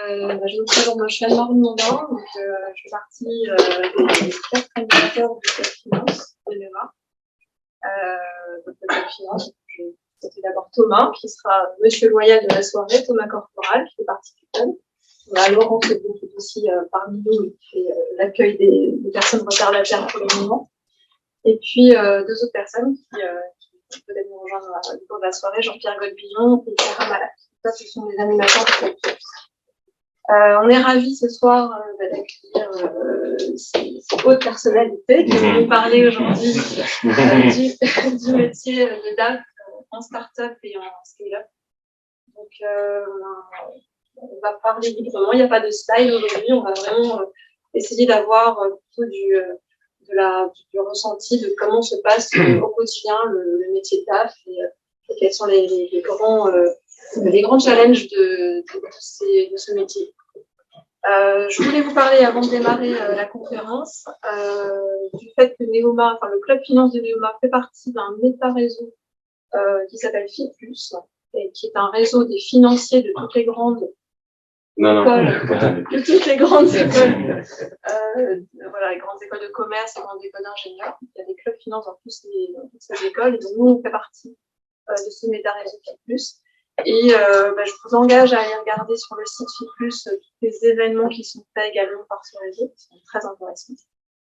Je me présente, moi, je suis Anne-Marie Mondin, donc je fais partie des 4 animateurs du Club Finance de l'EMA. Donc le Club Finance, je vais présenter d'abord Thomas, qui sera monsieur loyal de la soirée, Thomas Corporal, qui fait partie du club. On a Laurent Sebon, qui est aussi parmi nous, et qui fait l'accueil des personnes retardataires pour le moment. Et puis 2 autres personnes qui peut-être nous rejoindre au cours de la soirée, Jean-Pierre Godbillon et Clara Malak. Ça, ce sont les animateurs du Club Finance. On est ravis ce soir d'accueillir ces hautes personnalités qui vont nous parler aujourd'hui du métier de DAF en start-up et en scale-up. Donc, on va parler librement, il n'y a pas de style aujourd'hui, on va vraiment essayer d'avoir plutôt du ressenti de comment se passe au quotidien le métier de DAF et quels sont les grands challenges de ce métier. Je voulais vous parler, avant de démarrer la conférence, du fait que Neoma, le Club Finance de Neoma fait partie d'un méta-réseau qui s'appelle FIPLUS, et qui est un réseau des financiers de toutes les grandes écoles, les grandes écoles de commerce, les grandes écoles d'ingénieurs. Il y a des clubs finance dans toutes ces écoles, et donc nous, on fait partie de ce méta-réseau FIPLUS. Et je vous engage à aller regarder sur le site FIPLUS tous les événements qui sont faits également par ce réseau, qui sont très intéressants.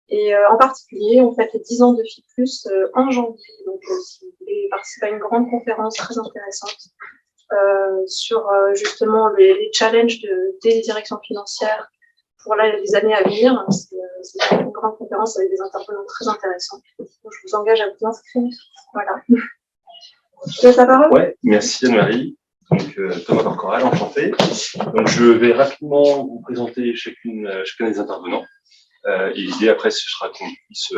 Et en particulier, on fête les 10 ans de FIPLUS en janvier. Donc, si vous voulez participer à une grande conférence très intéressante sur justement les challenges des directions financières pour les années à venir, c'est une grande conférence avec des intervenants très intéressants. Donc, je vous engage à vous inscrire. Voilà. Je te laisse la parole. Ouais, merci Anne-Marie. Donc Thomas Corporal, enchanté. Donc je vais rapidement vous présenter chacun des intervenants. Et l'idée après ce sera qu'on puisse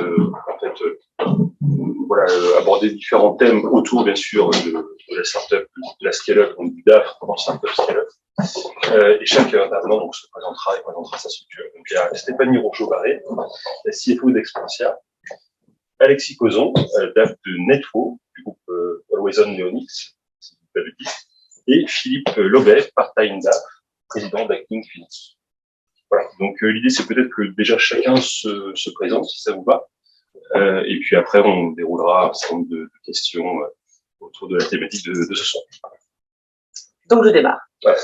aborder différents thèmes autour bien sûr de la startup, de la scale-up, donc du DAF en startup scale-up. Et chaque intervenant donc se présentera sa structure. Donc il y a Stéphanie Rochaud-Barré, la CFO d'Expansia. Alexis Cozon, DAF de Netfo, du groupe Always On Neonix, si vous l'avez dit, et Philippe Lobet, part-time DAF, président d'Acting Finance. Voilà, donc l'idée c'est peut-être que déjà chacun se présente, si ça vous va, et puis après on déroulera un certain nombre de questions autour de la thématique de ce soir. Donc je démarre. Ouais.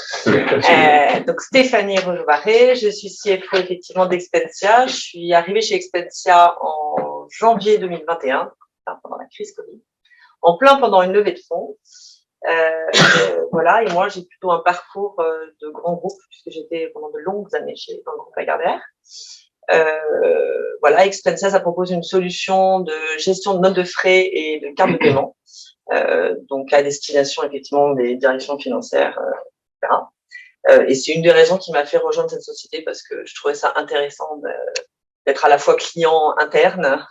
Donc Stéphanie Rochebarré, je suis CFO effectivement d'Expensia. Je suis arrivée chez Expensia en janvier 2021, pendant la crise Covid, en plein pendant une levée de fonds. Voilà, et moi j'ai plutôt un parcours de grand groupe puisque j'étais pendant de longues années dans le groupe Lagardère. Voilà, Expensia, ça propose une solution de gestion de notes de frais et de cartes de paiement, donc à destination effectivement des directions financières, etc. Et c'est une des raisons qui m'a fait rejoindre cette société parce que je trouvais ça intéressant d'être à la fois client interne,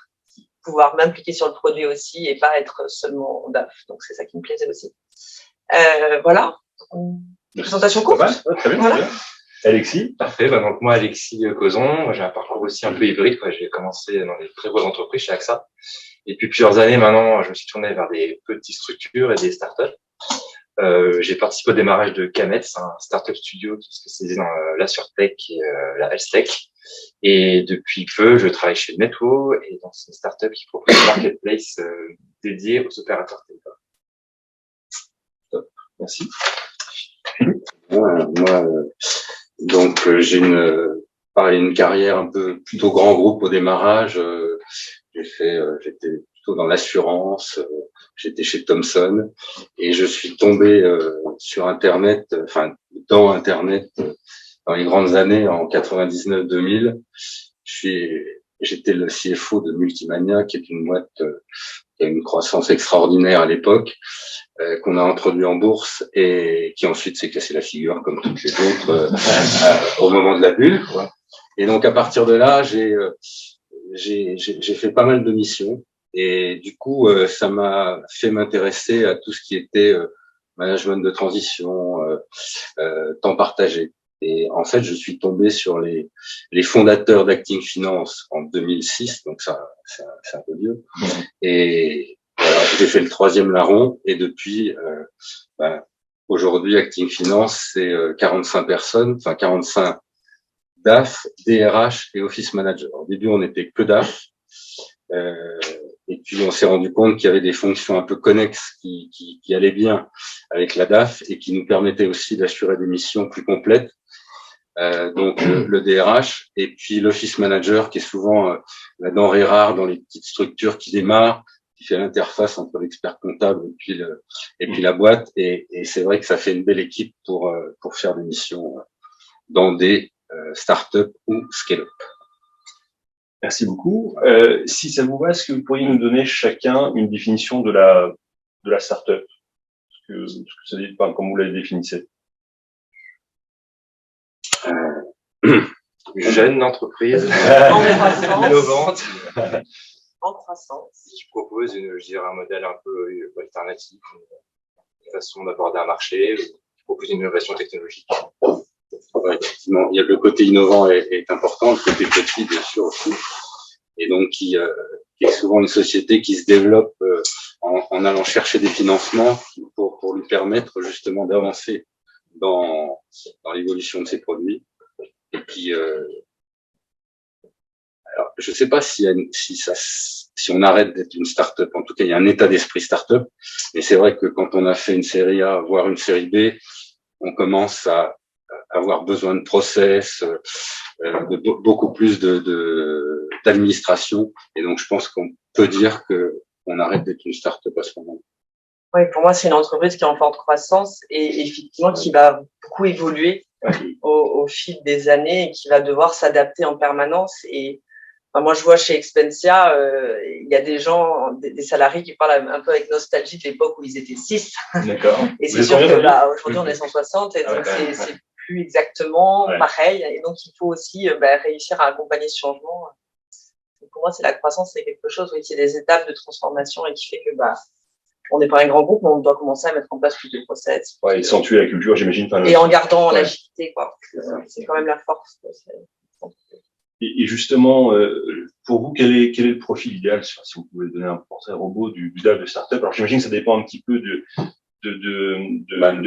pouvoir m'impliquer sur le produit aussi et pas être seulement DAF. Donc c'est ça qui me plaisait aussi. Voilà. Une présentation courte. Très bien. Voilà. Alexis. Parfait. Donc moi, Alexis Cozon, j'ai un parcours aussi un peu hybride. J'ai commencé dans des très grosses entreprises chez AXA. Et puis plusieurs années maintenant, je me suis tourné vers des petites structures et des startups. J'ai participé au démarrage de Camets, un startup studio qui est spécialisé dans la surtech et la health tech. Et depuis peu, je travaille chez Netfo et dans une startup qui propose un marketplace dédié aux opérateurs télécoms. Top. Merci. Donc j'ai une carrière un peu plutôt grand groupe au démarrage. J'étais plutôt dans l'assurance. J'étais chez Thomson et je suis tombé sur Internet, dans Internet, dans les grandes années en 99-2000. J'étais le CFO de Multimania, qui est une boîte qui a une croissance extraordinaire à l'époque, qu'on a introduit en bourse et qui ensuite s'est cassé la figure comme toutes les autres au moment de la bulle, quoi. Et donc à partir de là, j'ai fait pas mal de missions. Et du coup, ça m'a fait m'intéresser à tout ce qui était management de transition, temps partagé. Et en fait, je suis tombé sur les fondateurs d'Acting Finance en 2006, donc ça, c'est un peu vieux. Et voilà, j'ai fait le 3e larron, et depuis, Aujourd'hui, Acting Finance, c'est 45 personnes, enfin 45 DAF, DRH et Office Manager. Au début, on n'était que DAF. Et puis, on s'est rendu compte qu'il y avait des fonctions un peu connexes qui allaient bien avec la DAF et qui nous permettaient aussi d'assurer des missions plus complètes. Donc, le DRH et puis l'Office Manager, qui est souvent la denrée rare dans les petites structures qui démarrent, qui fait l'interface entre l'expert comptable et puis la boîte. Et c'est vrai que ça fait une belle équipe pour faire des missions dans des start-up ou scale-up. Merci beaucoup. Si ça vous va, est-ce que vous pourriez nous donner chacun une définition de la start-up? Ce que ça dit, enfin, comme vous l'avez définissé. Une jeune entreprise En croissance. innovante En croissance. qui propose un modèle un peu alternatif, une façon d'aborder un marché, qui propose une innovation technologique. Ouais, effectivement, il y a le côté innovant est important, le côté petit bien sûr aussi, et donc qui est souvent une société qui se développe en allant chercher des financements pour lui permettre justement d'avancer dans l'évolution de ses produits. Et puis alors je sais pas si on arrête d'être une start-up, en tout cas il y a un état d'esprit start-up, mais c'est vrai que quand on a fait une série A voire une série B, on commence à avoir besoin de process, de beaucoup plus d'administration, et donc je pense qu'on peut dire que on arrête d'être une start-up à ce moment-là. Oui, pour moi, c'est une entreprise qui est en forte croissance et effectivement qui va beaucoup évoluer au fil des années et qui va devoir s'adapter en permanence. Et enfin, moi, je vois chez Expensia, il y a des gens, des salariés qui parlent un peu avec nostalgie de l'époque où ils étaient 6. D'accord. Et c'est sûr que là, aujourd'hui, on est 160 et donc c'est plus exactement pareil. Et donc, il faut aussi réussir à accompagner ce changement. Et pour moi, c'est la croissance, c'est quelque chose qui est des étapes de transformation et qui fait que on n'est pas un grand groupe, mais on doit commencer à mettre en place plus de process. Ouais, accentuer la culture, j'imagine. Et en gardant l'agilité, quoi. C'est quand même la force. Et justement, pour vous, quel est le profil idéal, si vous pouvez donner un portrait robot du DAF de startup? Alors, j'imagine que ça dépend un petit peu de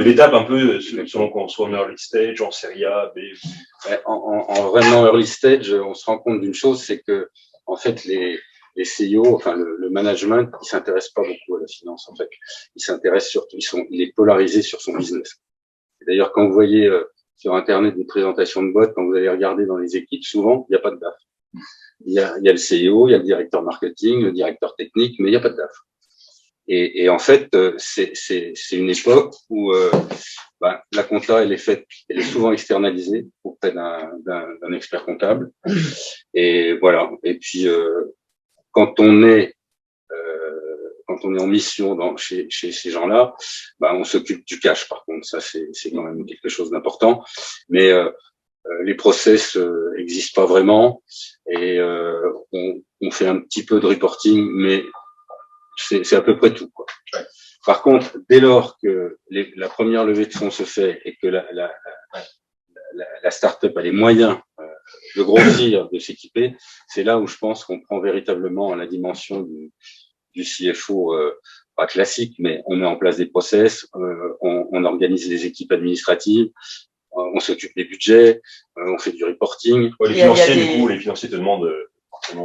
l'étape, un peu, selon qu'on soit en early stage, en série A, B. En vraiment early stage, on se rend compte d'une chose, c'est que, en fait, les CEO, enfin, le management, ils s'intéressent pas beaucoup à la finance, en fait. Ils s'intéressent surtout, il est polarisé sur son business. D'ailleurs, quand vous voyez, sur Internet des présentations de boîtes, quand vous allez regarder dans les équipes, souvent, il n'y a pas de DAF. Il y a le CEO, il y a le directeur marketing, le directeur technique, mais il n'y a pas de DAF. Et en fait, c'est une époque où la compta, elle est souvent externalisée auprès d'un expert comptable. Et voilà. Et puis quand on est en mission chez ces gens-là, on s'occupe du cash. Par contre, ça c'est quand même quelque chose d'important. Mais les process existent pas vraiment et on fait un petit peu de reporting, mais c'est à peu près tout, quoi. Par contre, dès lors que la première levée de fonds se fait et que la start-up a les moyens de grossir, de s'équiper, c'est là où je pense qu'on prend véritablement la dimension du CFO, pas classique, mais on met en place des process, on organise les équipes administratives, on s'occupe des budgets, on fait du reporting. Ouais, les financiers te demandent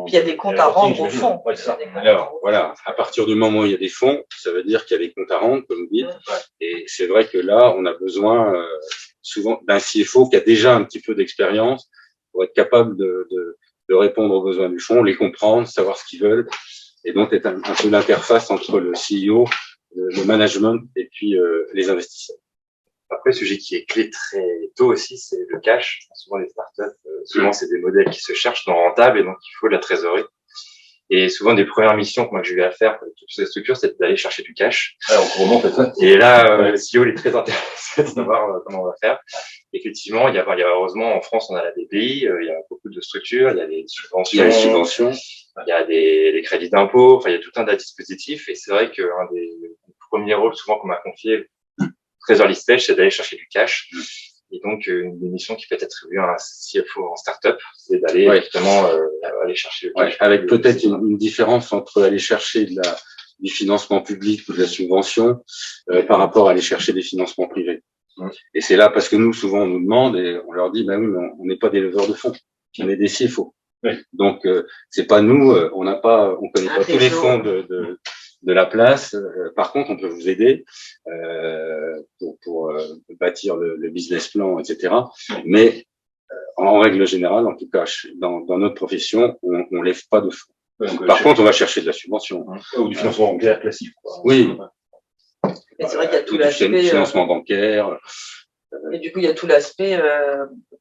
il y a des comptes à rendre au fond. Ouais, c'est ça. Alors, voilà, à partir du moment où il y a des fonds, ça veut dire qu'il y a des comptes à rendre, comme vous dites. Et c'est vrai que là, on a besoin souvent d'un CFO qui a déjà un petit peu d'expérience pour être capable de répondre aux besoins du fonds, les comprendre, savoir ce qu'ils veulent, et donc être un peu l'interface entre le CEO, le management et puis les investisseurs. Après, le sujet qui est clé très tôt aussi, c'est le cash. Souvent, les startups, souvent, c'est des modèles qui se cherchent non rentables et donc il faut de la trésorerie. Et souvent, des premières missions que moi, que j'ai eu à faire pour toutes ces structures, c'est d'aller chercher du cash. Et là, le CEO, il est très intéressé de savoir comment on va faire. Effectivement, il y a heureusement, en France, on a la BPI, il y a beaucoup de structures, il y a des subventions, il y a des crédits d'impôt, enfin, il y a tout un tas de dispositifs. Et c'est vrai qu'un des premiers rôles, souvent, qu'on m'a confié, très early stage, c'est d'aller chercher du cash. Et donc, une mission qui peut être attribuée à un CFO en startup, c'est d'aller justement aller chercher le cash. Avec peut-être une différence entre aller chercher de du financement public ou de la subvention par rapport à aller chercher des financements privés. Et c'est là parce que nous, souvent, on nous demande et on leur dit, oui, mais on n'est pas des leveurs de fonds, on est des CFO. Oui. Donc, c'est pas nous, on connaît pas tous les fonds de la place. Par contre, on peut vous aider pour bâtir le business plan, etc. Mais en règle générale, en tout cas, dans notre profession, on lève pas de fonds. Donc, Par contre, on va chercher de la subvention. ou du financement bancaire classique, quoi. Oui. Mais c'est vrai qu'il y a tout Du l'aspect financement bancaire. et du coup il y a tout l'aspect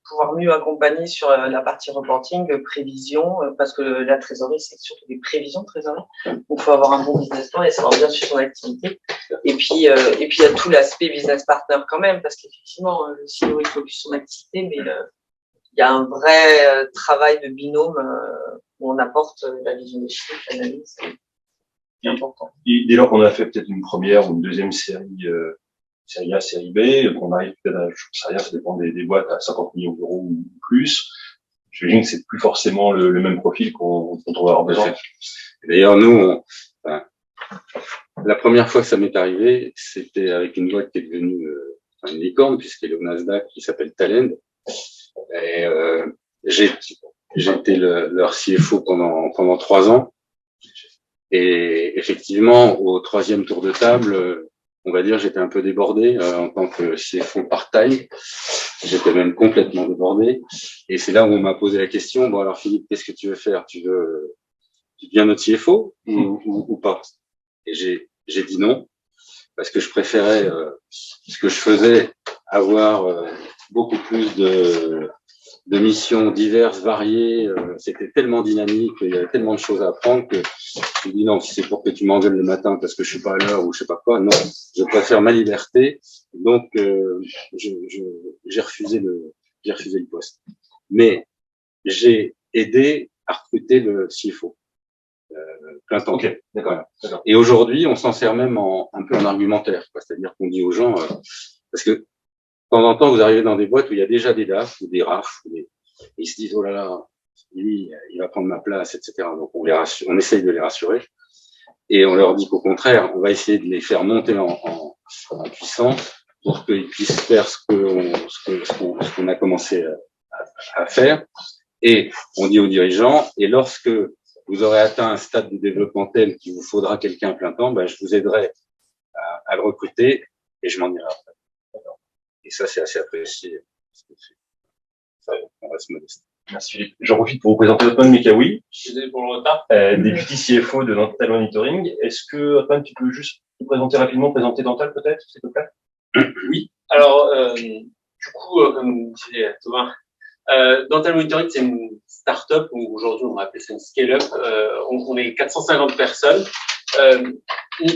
pouvoir mieux accompagner sur la partie reporting, prévision, parce que la trésorerie c'est surtout des prévisions de trésorerie. Donc il faut avoir un bon business plan et savoir bien suivre son activité. Et puis il y a tout l'aspect business partner quand même, parce qu'effectivement le CEO il focus son activité, mais il y a un vrai travail de binôme où on apporte la vision des chiffres, l'analyse. C'est important. Et dès lors qu'on a fait peut-être une première ou une deuxième série A, série B, qu'on arrive peut-être à, je sais rien, ça dépend des boîtes, à 50 millions d'euros ou plus, j'imagine que c'est plus forcément le même profil dont on va avoir besoin. D'ailleurs, nous, la première fois que ça m'est arrivé, c'était avec une boîte qui est devenue une licorne, puisqu'elle est au Nasdaq, qui s'appelle Talend. Et j'étais leur CFO pendant 3 ans. Et effectivement, au 3e tour de table, on va dire, j'étais un peu débordé en tant que CFO part-time. J'étais même complètement débordé. Et c'est là où on m'a posé la question, bon alors Philippe, qu'est-ce que tu veux faire? Tu deviens notre CFO ou pas? Et j'ai dit non, parce que je préférais, ce que je faisais, avoir beaucoup plus de missions diverses, variées. C'était tellement dynamique, il y avait tellement de choses à apprendre que je me dis non, si c'est pour que tu m'engueules le matin parce que je suis pas à l'heure ou je sais pas quoi, non, je préfère ma liberté. Donc j'ai refusé le poste. Mais j'ai aidé à recruter le CFO. Plein temps. Ok, d'accord. Voilà. Et aujourd'hui, on s'en sert même un peu en argumentaire, c'est-à-dire qu'on dit aux gens, parce que de temps en temps, vous arrivez dans des boîtes où il y a déjà des DAF ou des RAF, et ils se disent, oh là là, lui, il va prendre ma place, etc. Donc, on essaye de les rassurer. Et on leur dit qu'au contraire, on va essayer de les faire monter en puissance pour qu'ils puissent faire ce qu'on a commencé à faire. Et on dit aux dirigeants, et lorsque vous aurez atteint un stade de développement tel qu'il vous faudra quelqu'un à plein temps, je vous aiderai à le recruter et je m'en irai après. Et ça, c'est assez apprécié. On reste modeste. Merci Philippe. J'en profite pour vous présenter Othman Mekawi. Désolé pour le retard. Député CFO de Dental Monitoring. Est-ce que, Othman, tu peux juste te présenter rapidement, présenter Dental peut-être, s'il te plaît? Oui. Alors, du coup, comme disait Thomas, Dental Monitoring, c'est une start-up, ou aujourd'hui on va appeler ça une scale-up. On est 450 personnes.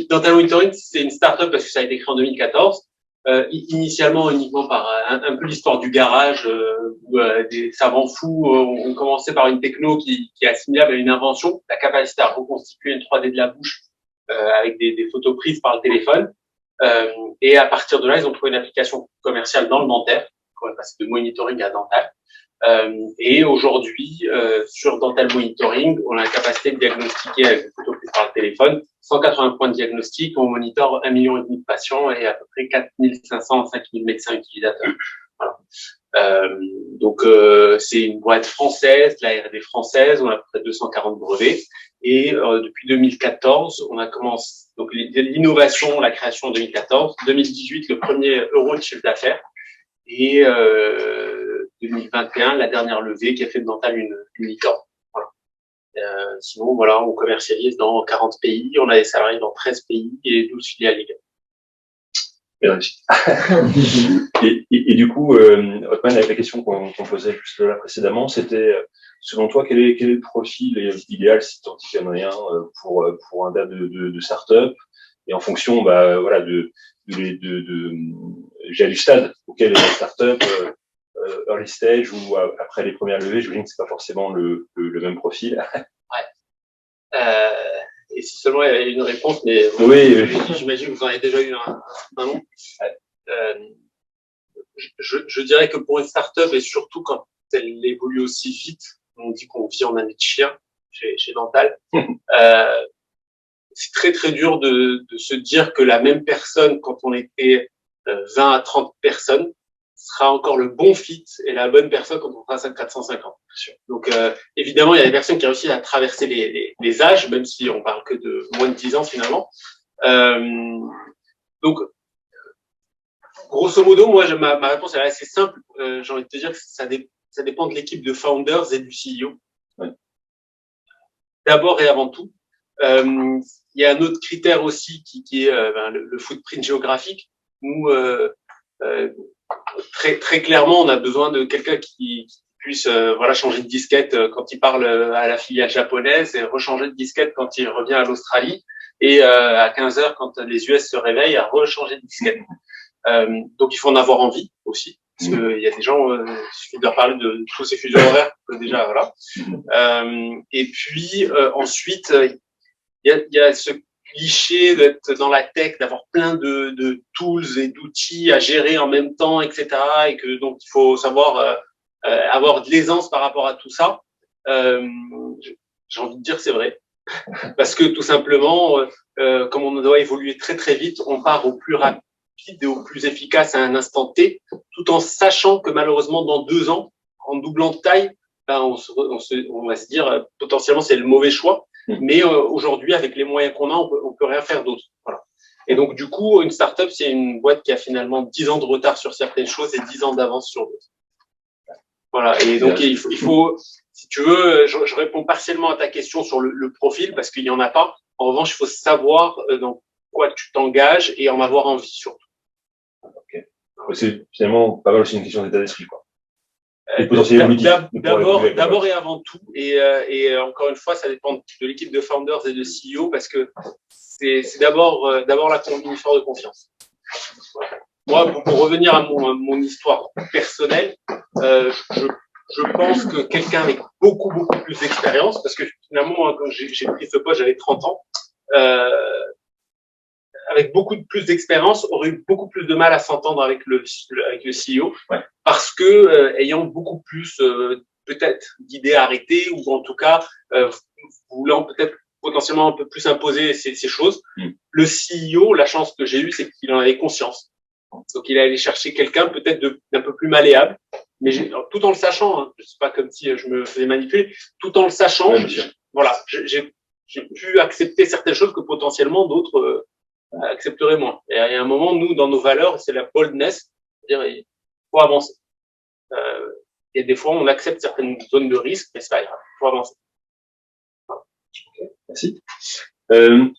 Dental Monitoring, c'est une start-up parce que ça a été créé en 2014. Initialement uniquement par un peu l'histoire du garage où des savants fous ont commencé par une techno qui est assimilable à une invention, la capacité à reconstituer une 3D de la bouche avec des photos prises par le téléphone. Et à partir de là, ils ont trouvé une application commerciale dans le dentaire, qu'on va passer de monitoring à dental. Et aujourd'hui, sur Dental Monitoring, on a la capacité de diagnostiquer avec des photos prises par le téléphone 180 points de diagnostic, on monitore 1,5 million de patients et à peu près 4500 à 5000 médecins utilisateurs. Voilà. Donc c'est une boîte française, la R&D française, on a à peu près 240 brevets et depuis 2014, on a commencé donc l'innovation, la création en 2014, 2018 le premier euro de chiffre d'affaires et 2021 la dernière levée qui a fait de Dental une licorne. Sinon, voilà, on commercialise dans 40 pays, on a des salariés dans 13 pays et 12 filiales légales. Et du coup, Othman, avec la question qu'on posait juste là précédemment, c'était, selon toi, quel est le profil idéal, si tant il y en a un, pour un DAF de start-up, et en fonction, voilà, j'ai du stade auquel est la start-up, early stage ou après les premières levées, je me dis que c'est pas forcément le même profil. Ouais. Et si seulement il y avait une réponse, mais oui, j'imagine que vous en avez déjà eu un nom. Je dirais que pour une start-up et surtout quand elle évolue aussi vite, on dit qu'on vit en année de chien chez Dental. c'est très très dur de se dire que la même personne, quand on était 20 à 30 personnes, sera encore le bon fit et la bonne personne quand on fera 450. Donc évidemment, il y a des personnes qui réussissent à traverser les âges, même si on parle que de moins de 10 ans finalement. Donc grosso modo, moi ma réponse est assez simple. J'ai envie de te dire que ça dépend de l'équipe de founders et du CEO. Ouais. D'abord et avant tout. Il y a un autre critère aussi qui est le footprint géographique. Nous, très clairement, on a besoin de quelqu'un qui puisse changer de disquette quand il parle à la filiale japonaise et rechanger de disquette quand il revient à l'Australie et à 15h quand les US se réveillent à rechanger de disquette. Donc il faut en avoir envie aussi parce que il y a des gens il suffit de leur parler de tous ces fuseaux horaires que déjà voilà. Et puis ensuite il y a ce cliché d'être dans la tech, d'avoir plein de tools et d'outils à gérer en même temps, etc. Et que donc il faut savoir avoir de l'aisance par rapport à tout ça. J'ai envie de dire c'est vrai, parce que tout simplement, comme on doit évoluer très très vite, on part au plus rapide et au plus efficace à un instant T, tout en sachant que malheureusement dans 2 ans, en doublant de taille, on va se dire potentiellement c'est le mauvais choix. Mais aujourd'hui, avec les moyens qu'on a, on peut rien faire d'autre. Voilà. Et donc, du coup, une startup, c'est une boîte qui a finalement 10 ans de retard sur certaines choses et 10 ans d'avance sur d'autres. Voilà. Et donc, il faut, si tu veux, je réponds partiellement à ta question sur le profil parce qu'il y en a pas. En revanche, il faut savoir dans quoi tu t'engages et en avoir envie surtout. Ok. C'est finalement pas mal aussi une question d'état d'esprit, quoi. D'abord et avant tout, et encore une fois, ça dépend de l'équipe de founders et de CEO parce que c'est d'abord la histoire de confiance. Moi, pour revenir à mon histoire personnelle, je pense que quelqu'un avec beaucoup plus d'expérience, parce que finalement, quand j'ai pris ce poste, j'avais 30 ans, avec beaucoup plus d'expérience, aurait eu beaucoup plus de mal à s'entendre avec le CEO, parce que ayant beaucoup plus peut-être d'idées arrêtées ou en tout cas voulant peut-être potentiellement un peu plus imposer ces choses. Le CEO, la chance que j'ai eue, c'est qu'il en avait conscience. Donc il allait chercher quelqu'un peut-être d'un peu plus malléable, mais tout en le sachant, hein, c'est pas comme si je me faisais manipuler, tout en le sachant, voilà, j'ai pu accepter certaines choses que potentiellement d'autres accepteraient moins. Et à un moment, nous, dans nos valeurs, c'est la boldness, c'est-à-dire il faut avancer. Et des fois, on accepte certaines zones de risque, mais c'est pas grave, il faut avancer. Voilà. Okay, merci.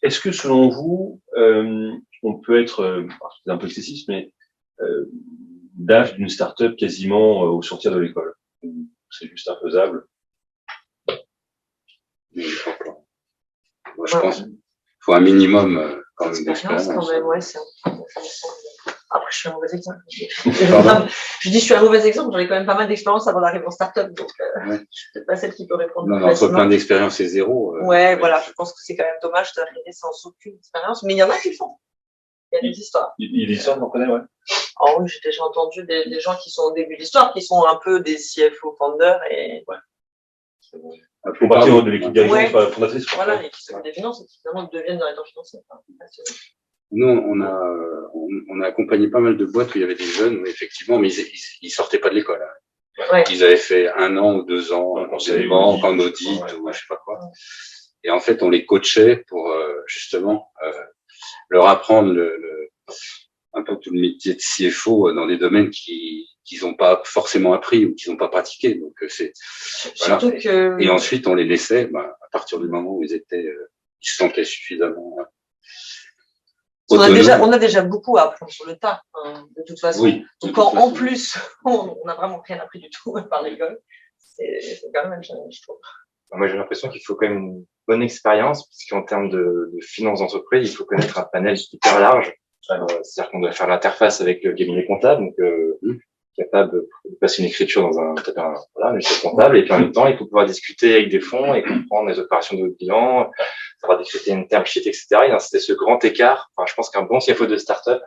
Est-ce que selon vous, on peut être, c'est un peu excessif, mais d'âge d'une start-up quasiment au sortir de l'école? C'est juste infaisable? Moi, je pense qu'il faut un minimum quand même d'expérience. Quand même, ouais, c'est Après, je suis un mauvais exemple. Je dis je suis un mauvais exemple, j'en ai quand même pas mal d'expérience avant d'arriver en start-up, donc je suis peut-être pas celle qui peut répondre. Non, entre plein d'expérience et zéro. Voilà, je pense que c'est quand même dommage d'arriver sans aucune expérience, mais il y en a qui le font. Il y a des histoires. Il y a des histoires, on connaît, ouais. Oh oui, j'ai déjà entendu des gens qui sont au début de l'histoire, qui sont un peu des CFO founders et pour partir de l'équipe dirigeante fondatrice. Voilà, et qui sont des finances et qui finalement deviennent directeurs financiers. Nous, on a accompagné pas mal de boîtes où il y avait des jeunes, où effectivement, mais ils sortaient pas de l'école. Hein. Ouais. Ils avaient fait 1 an ou 2 ans en conseil banque, en audit, ou je sais pas quoi. Et en fait, on les coachait pour justement leur apprendre un peu tout le métier de CFO dans des domaines qu'ils n'ont pas forcément appris ou qu'ils n'ont pas pratiqué. Donc voilà. Et ensuite, on les laissait, à partir du moment où ils se sentaient suffisamment. On a déjà beaucoup à apprendre sur le tas, hein, de toute façon. Oui, donc quand en plus on n'a vraiment rien appris du tout par l'école, c'est quand même un challenge, je trouve. Moi, j'ai l'impression qu'il faut quand même une bonne expérience, puisqu'en termes de finances d'entreprise, il faut connaître un panel hyper large. C'est-à-dire qu'on doit faire l'interface avec le cabinet comptable, donc capable de passer une écriture dans un logiciel comptable, et puis en même temps, il faut pouvoir discuter avec des fonds et comprendre les opérations de nos clients, savoir décréter une term sheet, etc. Et c'était ce grand écart. Enfin, je pense qu'un bon CFO de start-up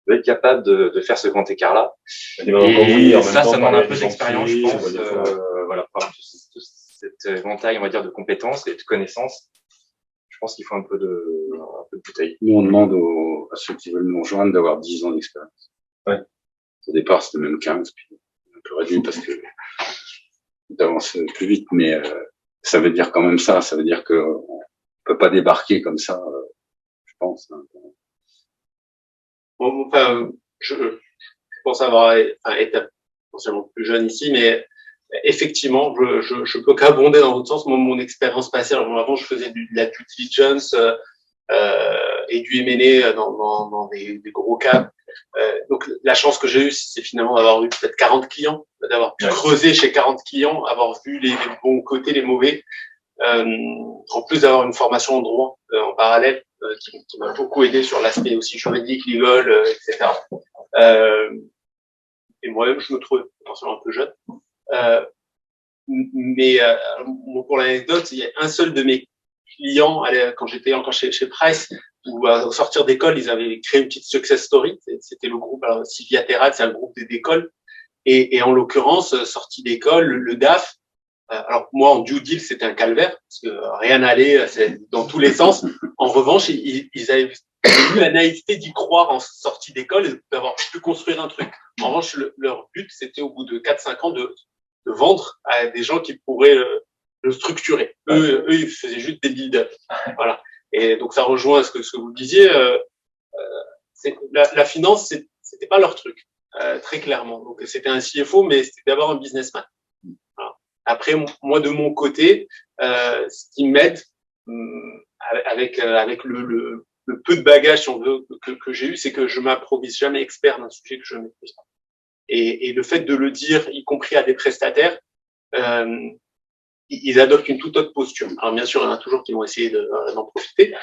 doit être capable de faire ce grand écart-là. Et ça demande un peu d'expérience, je pense. Voilà, par tout cet éventail, on va dire, de compétences et de connaissances. Je pense qu'il faut un peu de bouteille. Nous, on demande à ceux qui veulent nous rejoindre d'avoir 10 ans d'expérience. Ouais. Au départ, c'était même 15, puis un peu réduit parce que d'avance plus vite, mais ça veut dire quand même ça. Ça veut dire que on peut pas débarquer comme ça, je pense. Hein. Bon, enfin, je pense avoir été potentiellement plus jeune ici, mais effectivement, je peux qu'abonder dans l'autre sens. Moi, mon expérience passée, alors avant, je faisais de la due diligence et du M&A dans des gros caps. Donc, la chance que j'ai eue, c'est finalement d'avoir eu peut-être 40 clients, d'avoir pu creuser chez 40 clients, avoir vu les bons côtés, les mauvais. En plus d'avoir une formation en droit en parallèle qui m'a beaucoup aidé sur l'aspect aussi juridique, legal, etc. Et moi-même, je me trouvais potentiellement un peu jeune. Mais pour l'anecdote, il y a un seul de mes clients, quand j'étais encore chez Price, où au sortir d'école, ils avaient créé une petite success story. C'était le groupe, alors Civiaterra, c'est un groupe d'école. Et en l'occurrence, sorti d'école, le DAF, alors moi en due deal c'était un calvaire parce que rien n'allait dans tous les sens. En revanche, ils avaient eu la naïveté d'y croire en sortie d'école et d'avoir pu construire un truc. En revanche, leur but c'était au bout de 4-5 ans de vendre à des gens qui pourraient le structurer. Eux, ils faisaient juste des deals. Voilà. Et donc ça rejoint ce que vous disiez. La finance, c'était pas leur truc, très clairement. Donc c'était un CFO, mais c'était d'abord un businessman. Voilà. Après, moi de mon côté, ce qui m'aide avec le peu de bagages, si on veut, que j'ai eu, c'est que je m'improvise jamais expert d'un sujet que je maîtrise pas. Et le fait de le dire, y compris à des prestataires, ils adoptent une toute autre posture. Alors bien sûr, il y en a toujours qui vont essayer d'en profiter,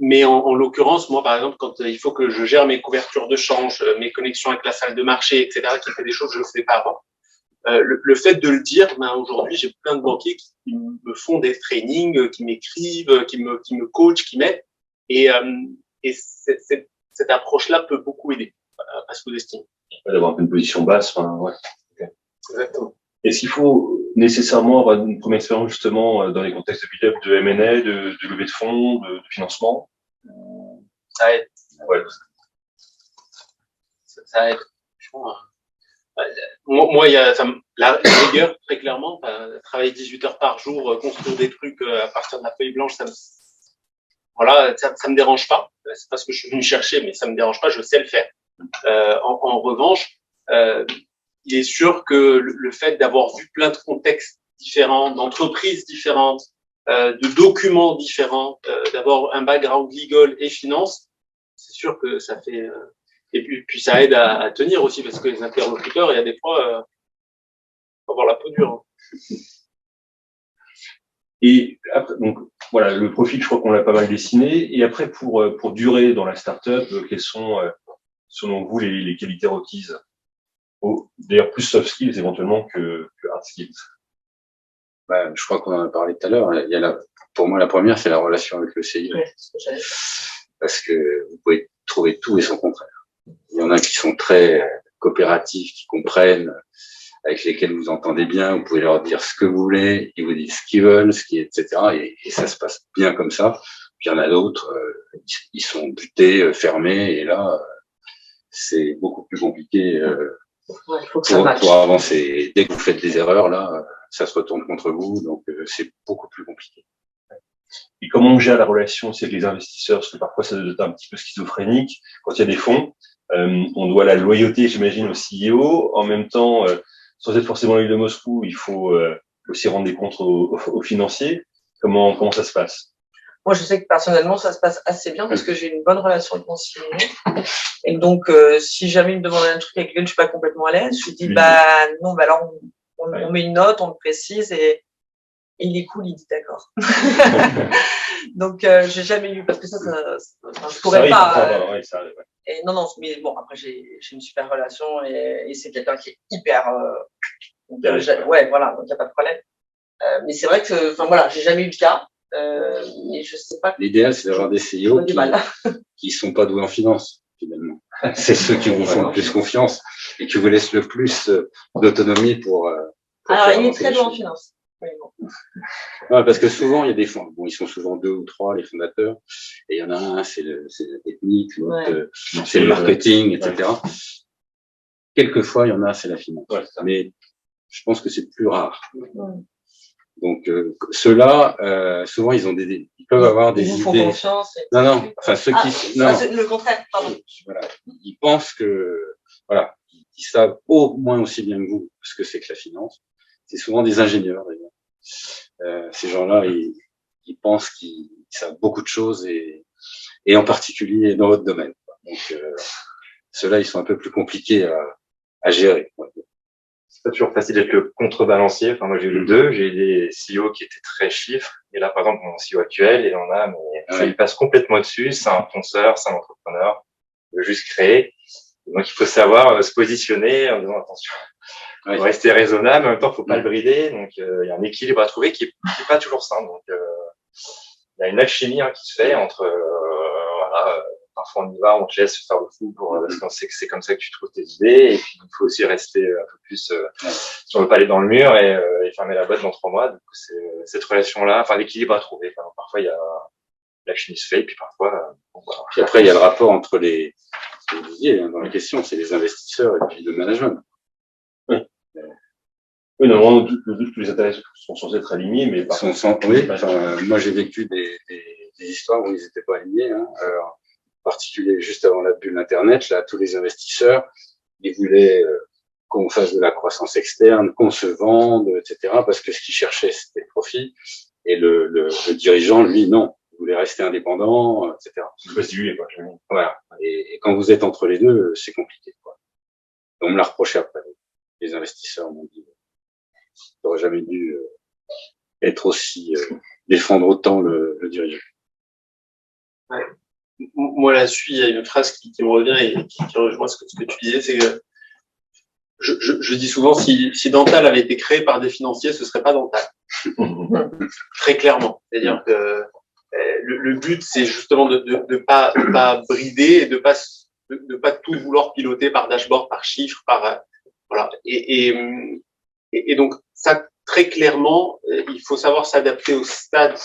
mais en l'occurrence, moi par exemple, quand il faut que je gère mes couvertures de change, mes connexions avec la salle de marché, etc., qui fait des choses que je ne faisais pas avant, le fait de le dire, aujourd'hui, j'ai plein de banquiers qui me font des trainings, qui m'écrivent, qui me coachent, qui m'aident, et cette approche-là peut beaucoup aider à ce que j'estime. D'avoir un peu une position basse, enfin, ouais. Okay. Exactement. Est-ce qu'il faut nécessairement avoir une première expérience justement dans les contextes de build-up, de M&A, de levée de fonds, de financement? Ça aide. Ouais. Ça aide. Moi, il y a la rigueur, très clairement. Travailler 18 heures par jour, construire des trucs à partir de la feuille blanche, ça me dérange pas. C'est pas ce que je suis venu chercher, mais ça me dérange pas, je sais le faire. En revanche, il est sûr que le fait d'avoir vu plein de contextes différents, d'entreprises différentes, de documents différents, d'avoir un background legal et finance, c'est sûr que ça fait et puis ça aide à tenir aussi parce que les interlocuteurs, il y a des fois faut avoir la peau dure. Hein. Et après, donc voilà, le profil, je crois qu'on l'a pas mal dessiné. Et après, pour durer dans la startup, quelles sont selon vous les qualités requises? D'ailleurs, plus soft skills éventuellement que hard skills. Bah, je crois qu'on en a parlé tout à l'heure. Il y a pour moi, la première, c'est la relation avec le CIO. Ouais, c'est ce que j'allais. Parce que vous pouvez trouver tout et son contraire. Il y en a qui sont très coopératifs, qui comprennent, avec lesquels vous entendez bien. Vous pouvez leur dire ce que vous voulez, ils vous disent ce qu'ils veulent, etc. Et ça se passe bien comme ça. Puis il y en a d'autres, ils sont butés, fermés, et là, c'est beaucoup plus compliqué Ouais, faut que ça matche. pour avancer. Dès que vous faites des erreurs, là, ça se retourne contre vous, donc c'est beaucoup plus compliqué. Et comment on gère la relation aussi avec les investisseurs? Parce que parfois, ça doit être un petit peu schizophrénique. Quand il y a des fonds, on doit la loyauté, j'imagine, au CEO. En même temps, sans être forcément l'île de Moscou, il faut aussi rendre des comptes aux financiers. Comment ça se passe? Moi, je sais que personnellement, ça se passe assez bien parce que j'ai une bonne relation avec mon CEO. Et donc, si jamais il me demande un truc avec lequel je suis pas complètement à l'aise, je lui dis, non, alors on met une note, on le précise et il est cool, il dit d'accord. Donc, j'ai jamais eu, parce que je pourrais pas. Ouais, ça arrive, ouais. Et non, mais bon, après, j'ai une super relation et c'est quelqu'un qui est hyper, ouais, voilà, donc il n'y a pas de problème. Mais c'est vrai que, enfin, voilà, j'ai jamais eu le cas. Mais je sais pas. L'idéal, c'est d'avoir des CEO qui sont pas doués en finance, finalement. C'est ceux qui vous font le plus confiance et qui vous laissent le plus d'autonomie pour alors, il est très doué en finance. Oui, bon. Ouais, parce que souvent, il y a des fonds. Bon, ils sont souvent 2 ou 3, les fondateurs. Et il y en a un, c'est la technique, l'autre, c'est le marketing, etc. Quelquefois, il y en a, c'est la finance. Ouais, mais je pense que c'est plus rare. Ouais. Donc, ceux-là, souvent, ils peuvent avoir des Ils vous font idées. confiance. Non, enfin, ceux qui, non, c'est le contraire, pardon. voilà, ils pensent que, voilà, ils savent au moins aussi bien que vous ce que c'est que la finance. C'est souvent des ingénieurs, d'ailleurs. Ces gens-là, ils pensent qu'ils savent beaucoup de choses et en particulier dans votre domaine. Donc, ceux-là, ils sont un peu plus compliqués à gérer. C'est pas toujours facile d'être le contrebalancier. Enfin, moi, j'ai eu les deux. J'ai eu des CEO qui étaient très chiffres. Et là, par exemple, mon CEO actuel, il en a, mais ça lui passe complètement dessus. C'est un fonceur, c'est un entrepreneur. Il veut juste créer. Donc, il faut savoir se positionner en disant, attention, faut rester raisonnable. En même temps, faut pas le brider. Donc, il y a un équilibre à trouver qui est pas toujours simple. Donc, il y a une alchimie qui se fait entre, voilà, parfois on y va, on te laisse faire le fou parce qu'on sait que c'est comme ça que tu trouves tes idées. Et puis, il faut aussi rester un peu plus, si on veut pas aller dans le mur et fermer la boîte dans 3 mois. Donc, c'est cette relation-là, enfin, l'équilibre à trouver. Enfin, parfois, il y a l'alchimie se fait, et puis parfois, voilà. Puis après, il y a le rapport entre ce que vous disiez dans la question, c'est les investisseurs et puis le management. Oui, normalement, tous les intérêts sont censés être alignés, mais par contre, Oui, enfin, moi, j'ai vécu des histoires où ils n'étaient pas alignés, hein. Alors, en particulier, juste avant la bulle Internet, là, tous les investisseurs, ils voulaient qu'on fasse de la croissance externe, qu'on se vende, etc., parce que ce qu'ils cherchaient, c'était le profit. Et le dirigeant, lui, non. Il voulait rester indépendant, etc. il faut se diluer, quoi. Voilà. Et quand vous êtes entre les deux, c'est compliqué, quoi. On me l'a reproché après. Les investisseurs m'ont dit, t'aurais jamais dû être aussi, défendre autant le dirigeant. Ouais. Moi, là-dessus, il y a une phrase qui me revient et qui rejoint ce que tu disais, c'est que je dis souvent, si Dental avait été créé par des financiers, ce serait pas Dental. Très clairement. C'est-à-dire que le but, c'est justement de pas brider et de pas tout vouloir piloter par dashboard, par chiffre, par voilà. Et donc ça, très clairement, il faut savoir s'adapter au stade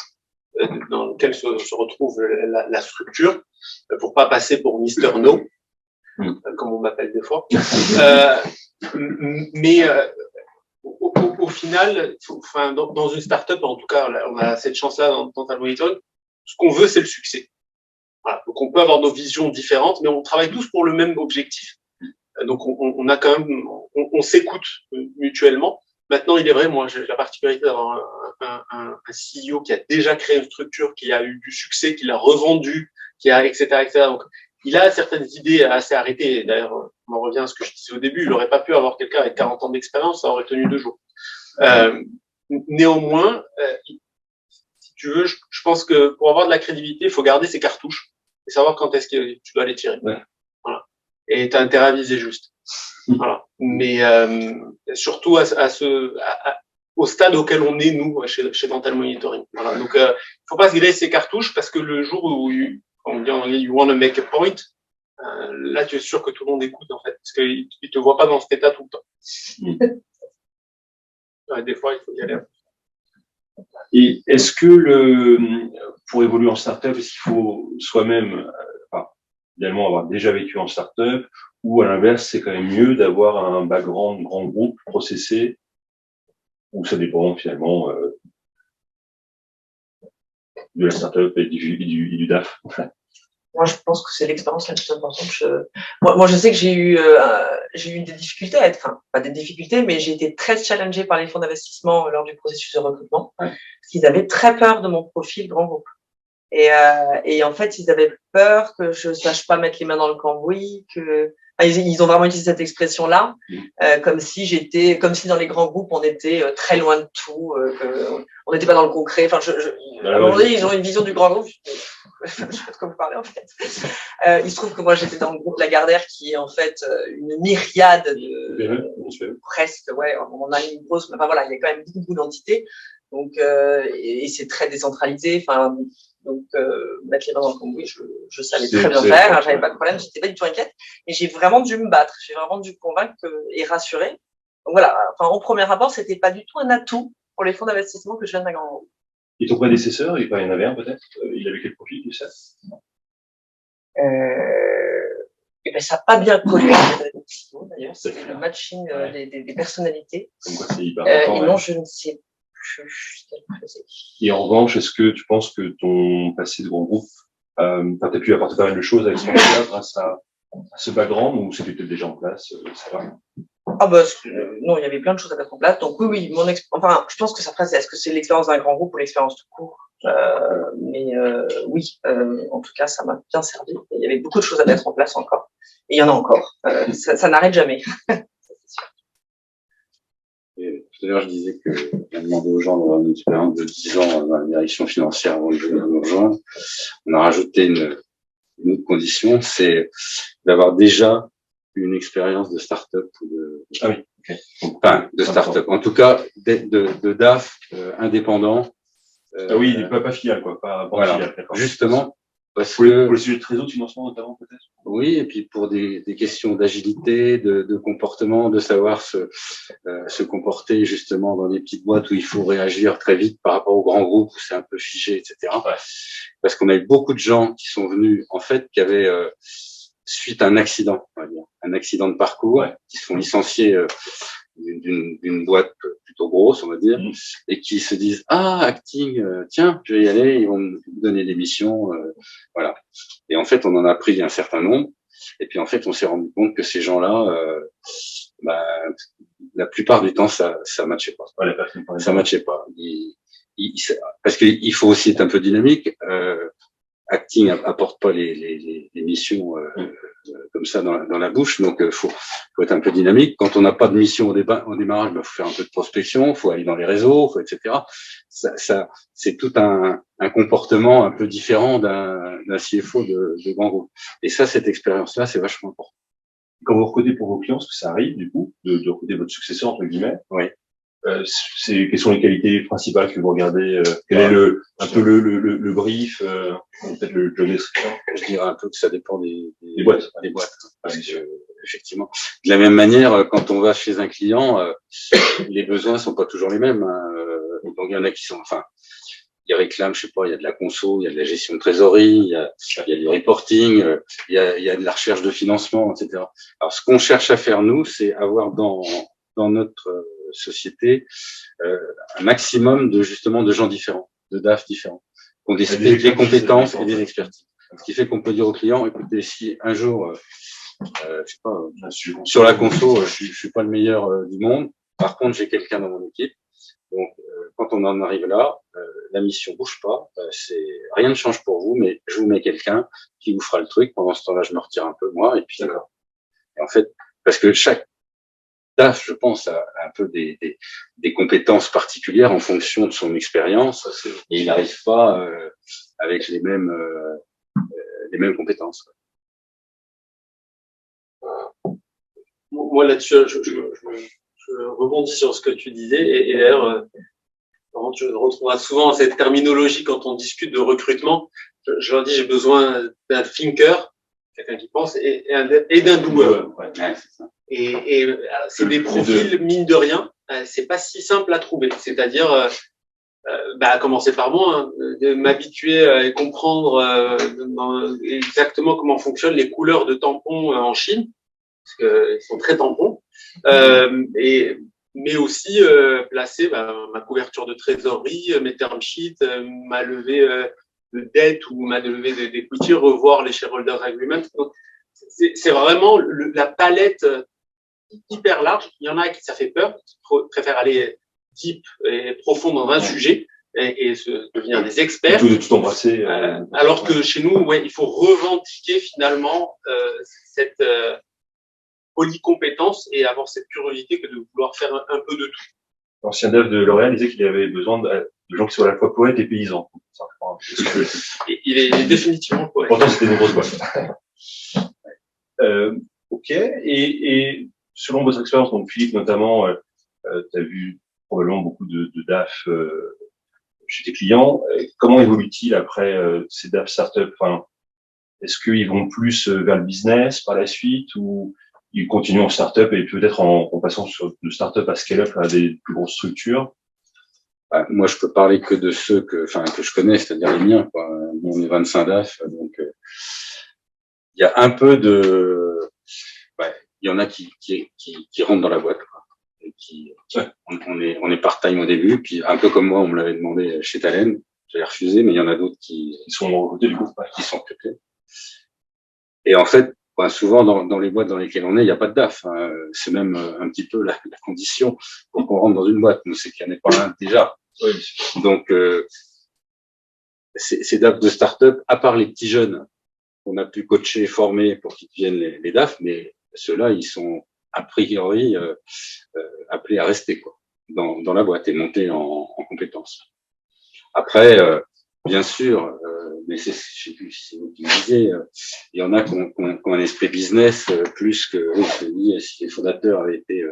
dans lequel se retrouve la structure pour pas passer pour Mister No, comme on m'appelle des fois. Mais au final, enfin, dans une startup, en tout cas, on a cette chance-là dans Dental Monitoring. Ce qu'on veut, c'est le succès. Voilà. Donc, on peut avoir nos visions différentes, mais on travaille tous pour le même objectif. Donc, on a quand même, on s'écoute mutuellement. Maintenant, il est vrai, moi, j'ai la particularité d'avoir un CEO qui a déjà créé une structure, qui a eu du succès, qui l'a revendu, etc., etc. Donc, il a certaines idées assez arrêtées. D'ailleurs, on en revient à ce que je disais au début. Il n'aurait pas pu avoir quelqu'un avec 40 ans d'expérience, ça aurait tenu 2 jours. Néanmoins, si tu veux, je pense que pour avoir de la crédibilité, il faut garder ses cartouches et savoir quand est-ce que tu dois les tirer. Ouais. Voilà. Et tu as intérêt à viser juste. Voilà. Mais surtout au stade auquel on est, nous, chez Dental Monitoring. Voilà. Donc, il faut pas se griller ses cartouches parce que le jour où on dit en anglais, you want to make a point, là, tu es sûr que tout le monde écoute, en fait, parce qu'il te voit pas dans cet état tout le temps. Ouais, des fois, il faut y aller. Et est-ce que pour évoluer en startup, est-ce qu'il faut soi-même, idéalement avoir déjà vécu en startup, ou à l'inverse, c'est quand même mieux d'avoir un background grand groupe processé, ou ça dépend finalement de la startup et du DAF. Moi, je pense que c'est l'expérience la plus importante. Moi, je sais que j'ai eu des difficultés pas des difficultés, mais j'ai été très challengée par les fonds d'investissement lors du processus de recrutement, parce qu'ils avaient très peur de mon profil grand groupe. Et en fait, ils avaient peur que je sache pas mettre les mains dans le cambouis, ils ont vraiment utilisé cette expression-là, comme si dans les grands groupes, on était très loin de tout, on n'était pas dans le concret. Enfin, à un moment donné, ils ont une vision du grand groupe. Je sais pas de quoi vous parlez, en fait. Il se trouve que moi, j'étais dans le groupe Lagardère, qui est en fait une myriade de presque, ouais, on a une grosse, enfin voilà, il y a quand même beaucoup d'entités. Donc, et c'est très décentralisé. Enfin, donc, mettre les mains dans le cambouis, je savais très bien faire. J'avais pas de problème. J'étais pas du tout inquiète. Et j'ai vraiment dû me battre. J'ai vraiment dû convaincre et rassurer. Donc voilà. Enfin, au premier rapport, c'était pas du tout un atout. pour les fonds d'investissement que je viens d'un grand groupe. Et ton prédécesseur, il y en avait un peut-être, il avait quel profil, tu sais? Et ben, ça n'a pas bien collé avec le CEO, d'ailleurs. C'est le matching des personnalités. Comme quoi c'est hyper Et important. non, je ne sais plus ce qu'elle faisait. Et en revanche, est-ce que tu penses que ton passé de grand groupe, t'as pu apporter pas mal de choses avec ce monde-là grâce à ce background, ou c'était peut-être déjà en place, ça va? Ah bah non, il y avait plein de choses à mettre en place. Donc oui, enfin, je pense que ça est-ce que c'est l'expérience d'un grand groupe ou l'expérience tout court? Mais oui, en tout cas, ça m'a bien servi. Il y avait beaucoup de choses à mettre en place encore. Et il y en a encore. Ça n'arrête jamais. Et tout à l'heure, je disais que on a demandé aux gens d'avoir une expérience de 10 ans dans la direction financière avant de nous rejoindre. On a rajouté une autre condition, c'est d'avoir déjà une expérience de start-up ou de, Ah oui, ok. enfin, de start-up. En tout cas, de DAF indépendant. Ah oui, pas filiale, quoi, pas voilà. filiale, d'accord. Justement, parce pour que les sujets de trésor, de financement notamment, peut-être? oui, et puis pour des questions d'agilité, de comportement, de savoir se comporter justement dans des petites boîtes où il faut réagir très vite par rapport aux grands groupes où c'est un peu figé, etc. Ouais. Parce qu'on a eu beaucoup de gens qui sont venus, en fait, qui avaient suite à un accident, on va dire, un accident de parcours, Ouais. qui sont licenciés d'une boîte plutôt grosse, on va dire, et qui se disent acting, tiens, je vais y aller, ils vont me donner des missions, voilà. Et en fait, on en a pris un certain nombre, et puis en fait, on s'est rendu compte que ces gens-là, la plupart du temps, ça matchait pas. Ouais, la personne, Ça matchait pas. Parce qu'il faut aussi être un peu dynamique. Acting apporte pas les missions comme ça dans la bouche, donc faut être un peu dynamique. Quand on n'a pas de mission au démarrage, faut faire un peu de prospection, faut aller dans les réseaux, etc. Ça c'est tout un comportement un peu différent d'un CFO de grand groupe. Et ça, cette expérience-là, c'est vachement important. Quand vous recrutez pour vos clients, parce que ça arrive, du coup, de recruter votre successeur, entre guillemets. Oui. Quelles sont les qualités principales que vous regardez? Quel est le brief, peut-être le job description? Je dirais un peu que ça dépend des boîtes. Des boîtes. Parce que, effectivement. De la même manière, quand on va chez un client, les besoins sont pas toujours les mêmes. Donc, il y en a qui sont, enfin, ils réclament, je sais pas, il y a de la conso, il y a de la gestion de trésorerie, il y a du reporting, il y a de la recherche de financement, etc. Alors, ce qu'on cherche à faire, nous, c'est avoir dans notre société un maximum de gens différents, de DAF différents, qui ont des compétences et des expertises. Ce qui fait qu'on peut dire au client, écoutez, si un jour, je sais pas, sur la conso, je suis pas le meilleur du monde, par contre, j'ai quelqu'un dans mon équipe. Donc, quand on en arrive là, la mission bouge pas, rien ne change pour vous, mais je vous mets quelqu'un qui vous fera le truc. Pendant ce temps-là, je me retire un peu moi, et puis et en fait, parce que chaque DAF, je pense, a un peu des compétences particulières en fonction de son expérience, et il n'arrive pas avec les mêmes compétences. Moi là-dessus, je rebondis sur ce que tu disais, et d'ailleurs, tu retrouveras souvent cette terminologie quand on discute de recrutement. Je leur dis, j'ai besoin d'un thinker, quelqu'un qui pense, et d'un doer. Ouais, c'est ça. Et c'est des profils, mine de rien, c'est pas si simple à trouver. C'est-à-dire, commencer par moi, hein, de m'habituer à comprendre exactement comment fonctionnent les couleurs de tampons en Chine, parce qu'ils sont très tampons, mais aussi placer ma couverture de trésorerie, mes term sheets, ma levée de dette ou ma levée d'equity, revoir les shareholders agreements. Donc, c'est vraiment la palette hyper large. Il y en a qui ça fait peur, qui préfèrent aller deep et profond dans un sujet et devenir des experts. Tout embrasser. Alors que chez nous, il faut revendiquer finalement cette polycompétence et avoir cette curiosité que de vouloir faire un peu de tout. L'ancien DAF de L'Oréal disait qu'il avait besoin de gens qui soient à la fois poètes et paysans. Et il est définitivement poète. Pourtant, c'était une grosse boîte. Ok. Et selon votre expérience, donc Philippe notamment, tu as vu probablement beaucoup de DAF chez tes clients. Comment évolue-t-il après ces DAF startups? Enfin, est-ce qu'ils vont plus vers le business par la suite, ou ils continuent en startup et peut-être en passant de startup à scale-up à des plus grosses structures? moi, je peux parler que de ceux que je connais, c'est-à-dire les miens, quoi. On est 25 DAF, donc il y a un peu de, il y en a qui rentrent dans la boîte, quoi. Et on est part-time au début, puis un peu comme moi, on me l'avait demandé chez Talen, j'avais refusé, mais il y en a d'autres qui sont recrutés du coup, qui sont recrutés. Et en fait, souvent dans les boîtes dans lesquelles on est, il n'y a pas de DAF. Hein. C'est même un petit peu la condition pour qu'on rentre dans une boîte. Nous, c'est qu'il n'y en ait pas un déjà. Oui. Donc, ces DAF de start-up, à part les petits jeunes qu'on a pu coacher, former pour qu'ils deviennent les DAF, mais ceux-là, ils sont a priori appelés à rester quoi dans la boîte et monter en compétences. Après, bien sûr, mais je sais plus si c'est vous qui me disiez, il y en a qui ont un esprit business plus que si les fondateurs avaient été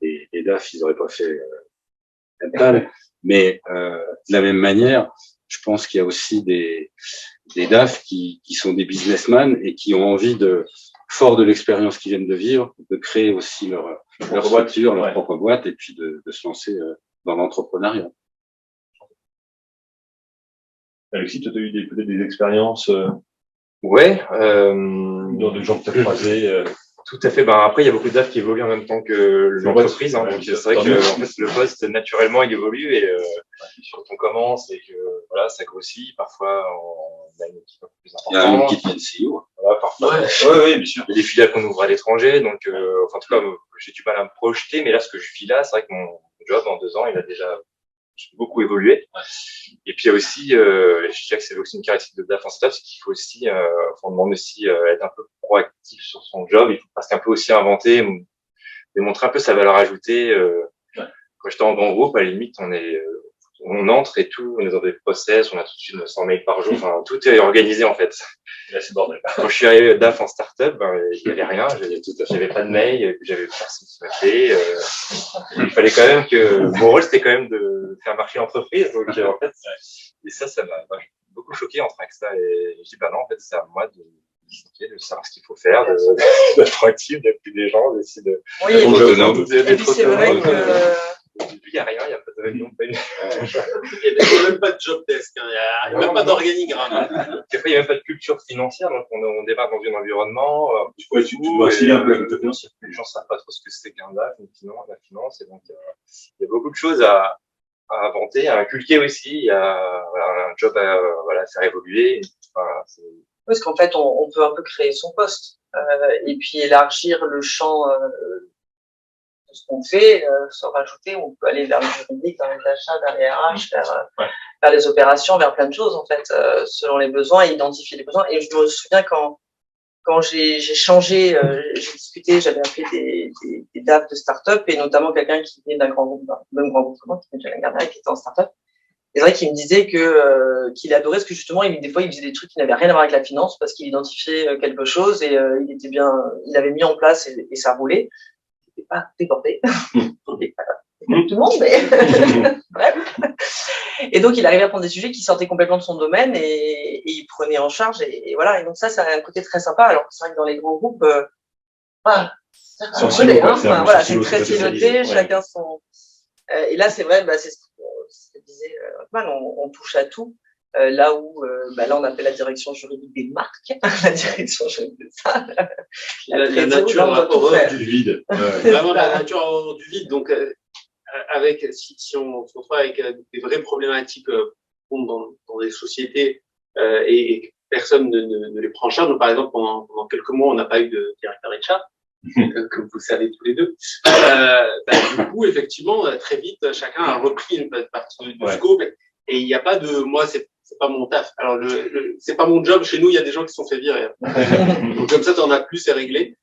des DAF, ils n'auraient pas fait Mental. Mais de la même manière, je pense qu'il y a aussi des DAF qui sont des businessmen et qui ont envie fort de l'expérience qu'ils viennent de vivre, de créer aussi leur structure, leur propre boîte, et puis de se lancer dans l'entrepreneuriat. Alexis, toi, tu as eu peut-être des expériences Ouais. dans des gens que tu as croisés Tout à fait. Après, il y a beaucoup de DAF qui évoluent en même temps que l'entreprise. Donc, c'est vrai que en fait, le poste, naturellement, il évolue. Et quand on commence et que voilà, ça grossit, parfois, on a une équipe un peu plus importante. Il y a un qui devient CEO. Voilà, parfois. Oui, bien sûr. Il y a des filiales qu'on ouvre à l'étranger. Donc, en tout cas, j'ai du mal à me projeter. Mais là, ce que je vis là, c'est vrai que mon job, en 2 ans, il a déjà beaucoup évolué. Et puis il y a aussi, je dirais que c'est aussi une caractéristique de DAF en startup, c'est qu'il faut aussi, on demande aussi être un peu proactif sur son job. Il faut presque un peu aussi inventer, démontrer un peu sa valeur ajoutée. Quand j'étais en grand groupe, à la limite, on entre et tout, on est dans des process, on a tout de suite 900 mails par jour, enfin, tout est organisé en fait. Là, c'est bordel. Quand je suis arrivé DAF en startup, il n'y avait rien, j'avais pas de mail, j'avais personne qui m'appelait. Il fallait quand même mon rôle c'était quand même de faire marcher l'entreprise, donc en fait, et ça m'a beaucoup choqué entre AXA et je dis non, en fait, c'est à moi de savoir ce qu'il faut faire, d'être proactif, d'appeler des gens, d'essayer de. Oui, et puis c'est vrai que. Il n'y a rien, il n'y a pas de réunion. Il n'y a même pas de job desk, il n'y a même pas d'organigramme. Après, il n'y a même pas de culture financière, donc on démarre dans un environnement. Tu dois osciller un peu avec le financier. Les gens ne savent pas trop ce que c'est qu'un DAF, la finance, et donc il y a beaucoup de choses à inventer, à inculquer aussi. Il y a un job à faire évoluer. Parce qu'en fait, on peut un peu créer son poste et puis élargir le champ de ce qu'on fait, se rajouter. On peut aller vers le juridique, vers les achats, vers les RH, vers les opérations, vers plein de choses en fait, selon les besoins, identifier les besoins. Et je me souviens quand j'ai changé, j'ai discuté, j'avais appelé des DAF de start-up et notamment quelqu'un qui venait d'un grand groupe, même grand groupe que moi, qui venait de la Gardère, qui était en start-up. Et c'est vrai qu'il me disait qu'il adorait ce que justement, des fois, il faisait des trucs qui n'avaient rien à voir avec la finance parce qu'il identifiait quelque chose et il avait mis en place et ça roulait. C'était pas débordé. Tout le monde, mais bref. Et donc, il arrivait à prendre des sujets qui sortaient complètement de son domaine et il prenait en charge et voilà. Et donc ça a un côté très sympa. Alors que c'est vrai que dans les grands groupes, c'est très piloté, chacun son. Et là, c'est vrai, c'est ce que disait Othman, on touche à tout. Là où, là, on a fait la direction juridique des marques, la direction juridique de ça. La nature horreur du vide. Vraiment la nature horreur du vide. Donc, si on se retrouve avec des vraies problématiques dans des sociétés et que personne ne les prend en charge. Donc, par exemple, pendant quelques mois, on n'a pas eu de directeur HR. Comme vous le savez tous les deux. Du coup, effectivement, très vite, chacun a repris une partie du scope. Et il n'y a pas de, moi, c'est pas mon taf. Alors, c'est pas mon job. Chez nous, il y a des gens qui sont fait virer. Donc, comme ça, t'en as plus, c'est réglé.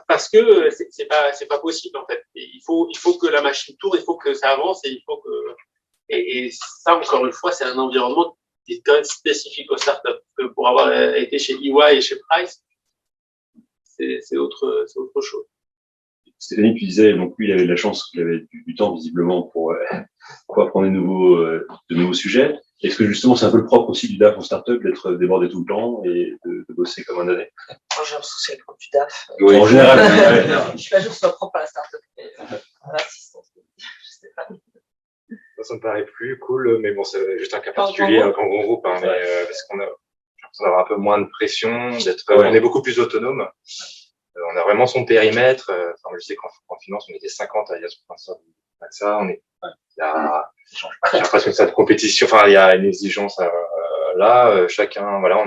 Parce que c'est pas possible, en fait. Et il faut que la machine tourne, il faut que ça avance et il faut que, et ça, encore une fois, c'est un environnement qui est quand même spécifique aux startups. Que pour avoir été chez EY et chez Price, c'est autre chose. Stéphanie, tu disais, donc lui, il avait de la chance, qu'il avait du temps visiblement pour apprendre de nouveaux sujets. Est-ce que justement, c'est un peu le propre aussi du DAF en startup d'être débordé tout le temps et de bosser comme un année? Moi, j'ai l'impression que c'est le propre du DAF. Oui. En général. Je suis pas sûr que ce soit propre à la startup. Voilà, je sais pas. ça me paraît plus cool, mais bon, c'est juste un cas particulier, un grand groupe, hein, mais parce qu'on a l'impression d'avoir un peu moins de pression, on est beaucoup plus autonome. On a vraiment son périmètre. Enfin, je sais qu'en finance, on était 50 à IAS pour ça. J'ai l'impression que ça de compétition. Enfin, il y a une exigence là. Chacun, voilà,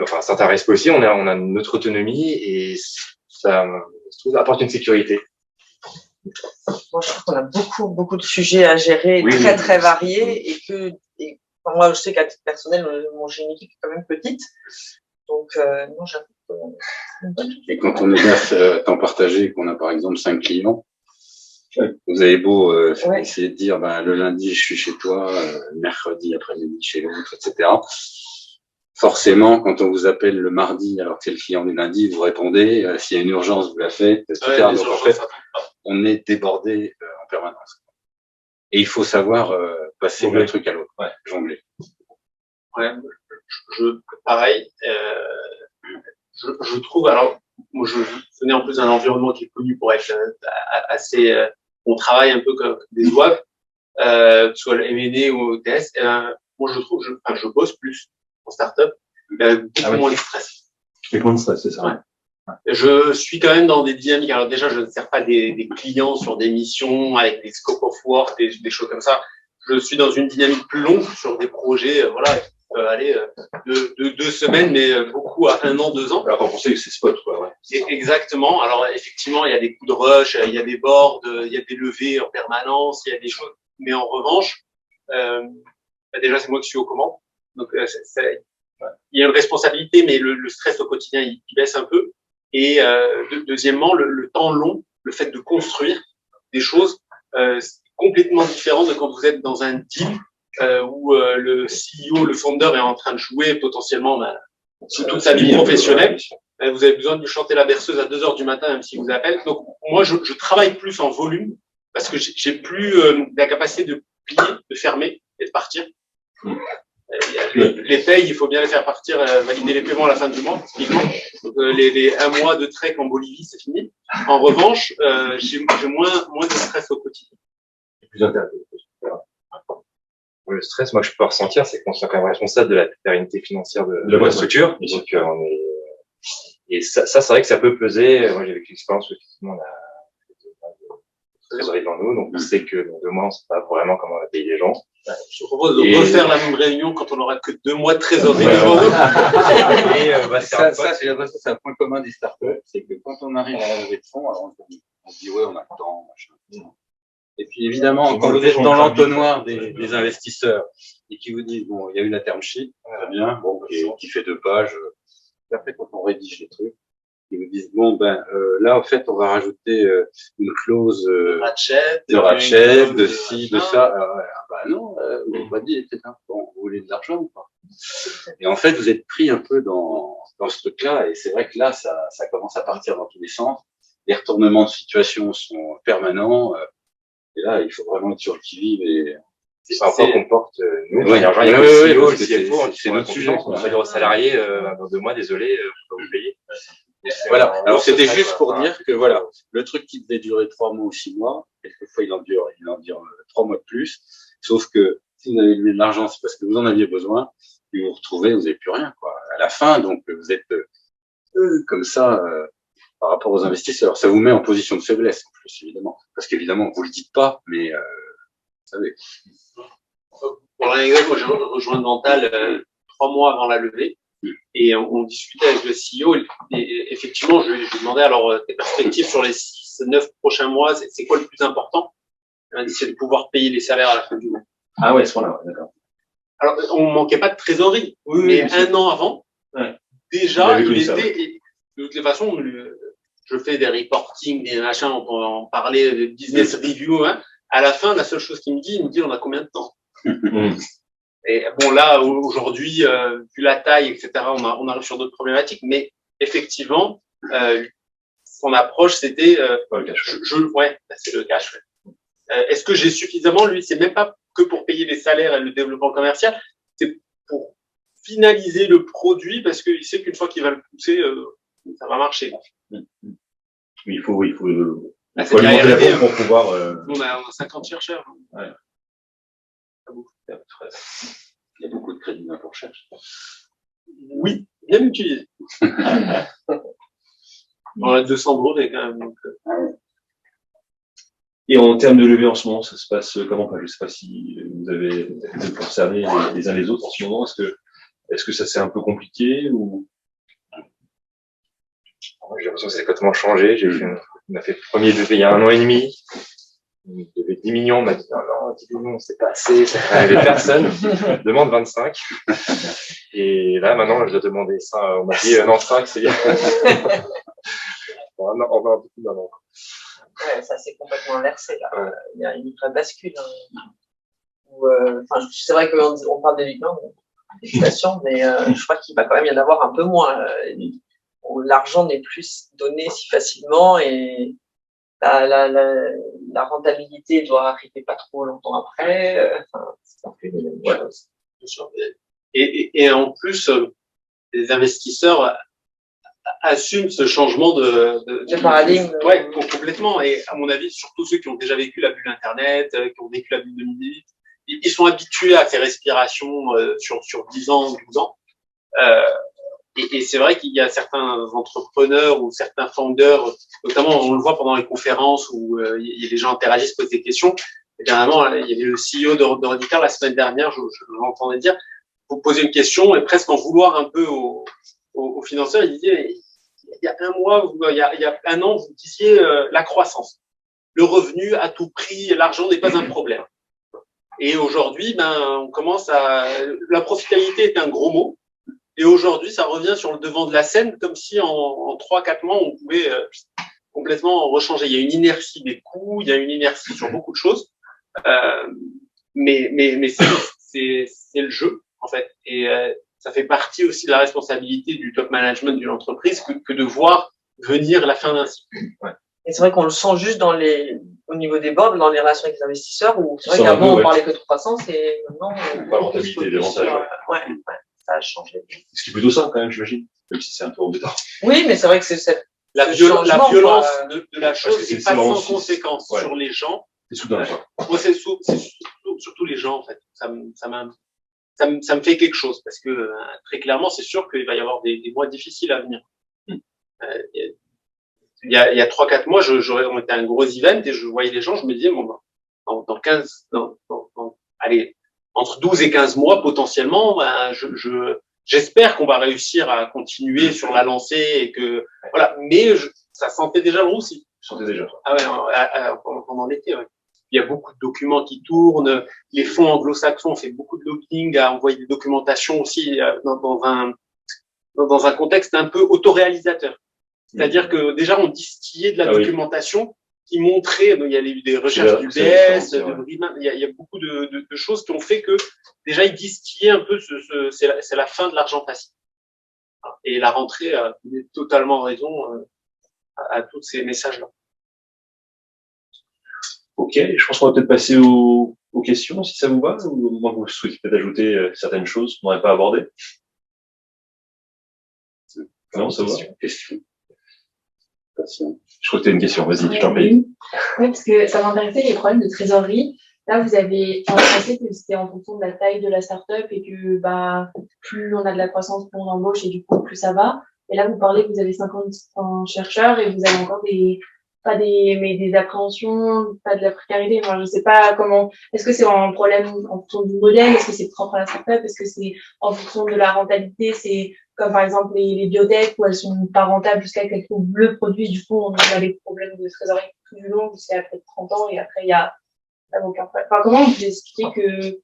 enfin, un certain respect aussi. On a notre autonomie et ça, je trouve, apporte une sécurité. Moi, je trouve qu'on a beaucoup de sujets à gérer, très variés, enfin, moi, je sais qu'à titre personnel, j'ai une équipe quand même petite, donc non, j'avoue. Et quand on est à temps partagé, qu'on a par exemple 5 clients, vous avez beau essayer de dire, le lundi, je suis chez toi, mercredi après-midi chez l'autre, etc. Forcément, quand on vous appelle le mardi, alors que c'est le client du lundi, vous répondez. S'il y a une urgence, vous la faites, etc. Donc en fait, on est débordé en permanence. Et il faut savoir passer d'un truc à l'autre, jongler. Ouais, pareil. Je trouve, alors, moi, je venais en plus d'un environnement qui est connu pour être assez, on travaille un peu comme des zouaves, soit le M&A ou au TS. Moi, je trouve, je bosse plus en start-up, beaucoup moins de stress. Avec moins de stress, c'est ça. Ouais. Je suis quand même dans des dynamiques. Alors déjà, je ne sers pas des clients sur des missions avec des scope of work, des choses comme ça. Je suis dans une dynamique plus longue sur des projets, voilà, qui peuvent aller de 2 semaines, mais beaucoup à 1 an, 2 ans. Alors, on pensait que c'est spot, quoi, ouais. Exactement. Alors, effectivement, il y a des coups de rush, il y a des boards, il y a des levées en permanence, il y a des choses. Mais en revanche, déjà, c'est moi qui suis aux commandes. Donc, il y a une responsabilité, mais le stress au quotidien, il baisse un peu. Et deuxièmement, le temps long, le fait de construire des choses, c'est complètement différent de quand vous êtes dans un deal où le CEO, le founder est en train de jouer potentiellement toute sa vie professionnelle. Vous avez besoin de lui chanter la berceuse à 2 heures du matin, même s'il vous appelle. Donc, moi, je travaille plus en volume parce que j'ai plus la capacité de plier, de fermer et de partir. Les payes, il faut bien les faire partir, valider les paiements à la fin du mois, typiquement. Donc, les 1 mois de trek en Bolivie, c'est fini. En revanche, j'ai moins de stress au quotidien. C'est plus intéressant. Le stress, moi, je peux ressentir, c'est qu'on soit quand même responsable de la pérennité financière de la structure. Donc, et ça, c'est vrai que ça peut peser. Moi, j'ai vécu l'expérience où effectivement, on a trésorerie devant nous, donc on sait que dans 2 mois, on ne sait pas vraiment comment on va payer les gens. Je propose de refaire la même réunion quand on n'aura que 2 mois de trésorerie devant nous. Ça, c'est un point commun des startups, c'est que quand on arrive à la levée de fonds, alors on se dit on a le temps, machin. Et puis évidemment, quand vous êtes dans l'entonnoir des investisseurs et qui vous disent il y a eu la term sheet, très bien, qui fait 2 pages. Et après, quand on rédige les trucs, ils vous disent là, en fait, on va rajouter une clause de ratchet, de ci, de ça. Alors, non, vous m'avez pas dit, etc. Bon, vous voulez de l'argent ou pas? Et en fait, vous êtes pris un peu dans ce truc-là, et c'est vrai que là, ça commence à partir dans tous les sens. Les retournements de situation sont permanents. Et là, il faut vraiment être sur le qui-vive et c'est par rapport qu'on porte, nous, il y a le CFO, c'est notre sujet. On va dire aux salariés, dans 2 mois, désolé, je peux pas vous payer. Voilà. Alors, c'était juste pour dire que voilà, le truc qui devait durer 3 mois ou 6 mois, quelquefois, il en dure 3 mois de plus. Sauf que si vous avez levé de l'argent, c'est parce que vous en aviez besoin. Et vous vous retrouvez, vous n'avez plus rien, quoi. À la fin, donc, vous êtes comme ça, par rapport aux investisseurs. Ça vous met en position de faiblesse, en plus, évidemment. Parce qu'évidemment, vous le dites pas, mais, vous savez. Pour l'anecdote, moi, j'ai rejoint Mental 3 mois avant la levée. Et on discutait avec le CEO et effectivement, je lui demandais alors tes perspectives sur les 9 prochains mois, c'est quoi le plus important? Il m'a dit c'est de pouvoir payer les salaires à la fin du mois. Ah ouais, à ce moment-là, d'accord. Alors, on manquait pas de trésorerie, mais 1 an avant, déjà, il était, et de toutes les façons, je fais des reporting, des machins, on peut en parler, de business review, À la fin, la seule chose qu'il me dit, on a combien de temps? Et bon, là, aujourd'hui, vu la taille, etc., on arrive sur d'autres problématiques, mais effectivement, son approche, c'était, c'est le cash. Est-ce que j'ai suffisamment, lui, c'est même pas que pour payer les salaires et le développement commercial, c'est pour finaliser le produit parce qu'il sait qu'une fois qu'il va le pousser, ça va marcher. Il faut Il faut alimenter la pompe pour pouvoir. On a 50 chercheurs. Ouais. Pas beaucoup. Il y a beaucoup de crédits d'impôt recherche. Oui, bien utilisé. On a 200 brevets quand même. Donc, Et en termes de levée en ce moment, ça se passe comment? Enfin, je ne sais pas si vous êtes concernés les uns les autres en ce moment. Est-ce que ça c'est un peu compliqué ou? J'ai l'impression que ça a complètement changé. On a fait le premier levée il y a 1 an et demi. On devait 10 millions. On m'a dit non, 10 millions, c'est pas assez. Ça fait arriver personne. Demande 25. Et là, maintenant, je dois demander ça. On m'a dit non, 5, c'est bien. On va un peu plus d'avant. Ouais, ça s'est complètement inversé là. Ouais. Il y a une vraie bascule. Enfin, c'est vrai qu'on parle des licornes, félicitations, mais je crois qu'il va quand même y en avoir un peu moins. L'argent n'est plus donné si facilement et la rentabilité doit arriver pas trop longtemps après. C'est un peu les mêmes choses. bien sûr. Et en plus, les investisseurs assument ce changement Le paradigme. Ouais, complètement. Et à mon avis, surtout ceux qui ont déjà vécu la bulle Internet, qui ont vécu la bulle 2018, ils sont habitués à ces respirations sur 10 ans, 12 ans. Et c'est vrai qu'il y a certains entrepreneurs ou certains founders, notamment on le voit pendant les conférences où les gens interagissent, posent des questions. Et dernièrement, il y avait le CEO de Redicar la semaine dernière, je l'entendais dire, vous poser une question et presque en vouloir un peu aux financeurs, il disait il y a 1 mois, il y a 1 an, vous disiez la croissance, le revenu à tout prix, l'argent n'est pas un problème. Et aujourd'hui, on commence la profitabilité est un gros mot. Et aujourd'hui, ça revient sur le devant de la scène, comme si en 3-4 mois, on pouvait complètement rechanger. Il y a une inertie des coûts, il y a une inertie sur beaucoup de choses, mais c'est le jeu en fait. Et ça fait partie aussi de la responsabilité du top management d'une entreprise que de voir venir la fin d'un cycle. Ouais. Et c'est vrai qu'on le sent juste au niveau des boards, dans les relations avec les investisseurs, où c'est vrai Ça, qu'avant, ouais. on parlait que de croissance et maintenant, La rentabilité, les avantages, ouais, ça a changé. Ce qui est plutôt ça, quand même, j'imagine. Même si c'est un peu embêtant. Oui, mais c'est vrai que c'est La changement, violence quoi. de la chose Parce que n'est c'est pas vraiment sans conséquence ouais. sur les gens. C'est soudain, quoi. Moi, c'est surtout les gens, en fait. Ça me fait quelque chose parce que très clairement, c'est sûr qu'il va y avoir des mois difficiles à venir. Il y a 3-4 mois, on était à un gros event et je voyais les gens, je me disais, bon, allez, entre 12 et 15 mois, potentiellement, j'espère qu'on va réussir à continuer sur la lancée et que, voilà, mais ça sentait déjà le roussi. Je sentais déjà. Ah ouais, pendant l'été, ouais. Il y a beaucoup de documents qui tournent. Les fonds anglo-saxons ont fait beaucoup de lobbying à envoyer des documentations aussi dans un contexte un peu autoréalisateur. C'est-à-dire que déjà, on distillait de la documentation qui montrait, il y a eu des recherches du BS, de Briman, il y a beaucoup de choses qui ont fait que déjà, ils distillaient un peu c'est la fin de l'argent facile. Et la rentrée a totalement raison à tous ces messages-là. Ok, je pense qu'on va peut-être passer aux questions, si ça vous va, ou moi, vous souhaitez peut-être ajouter certaines choses qu'on n'aurait pas abordées. Non, ça va. Question. Je crois que tu as une question, vas-y, je t'en prie. Oui, parce que ça m'intéressait les problèmes de trésorerie. Là, vous avez pensé que c'était en fonction de la taille de la start-up et que plus on a de la croissance, plus on embauche et du coup, plus ça va. Et là, vous parlez que vous avez 50 chercheurs et vous avez encore des appréhensions, pas de la précarité. Enfin, je sais pas comment. Est-ce que c'est un problème en fonction du modèle? Est-ce que c'est propre à la startup? Est-ce que c'est en fonction de la rentabilité? C'est comme par exemple les biotech où elles sont pas rentables jusqu'à qu'elles trouvent le produit. Du coup, on a des problèmes de trésorerie tout du long jusqu'à peut-être 30 ans et après il y a aucun problème. Enfin, comment vous expliquez que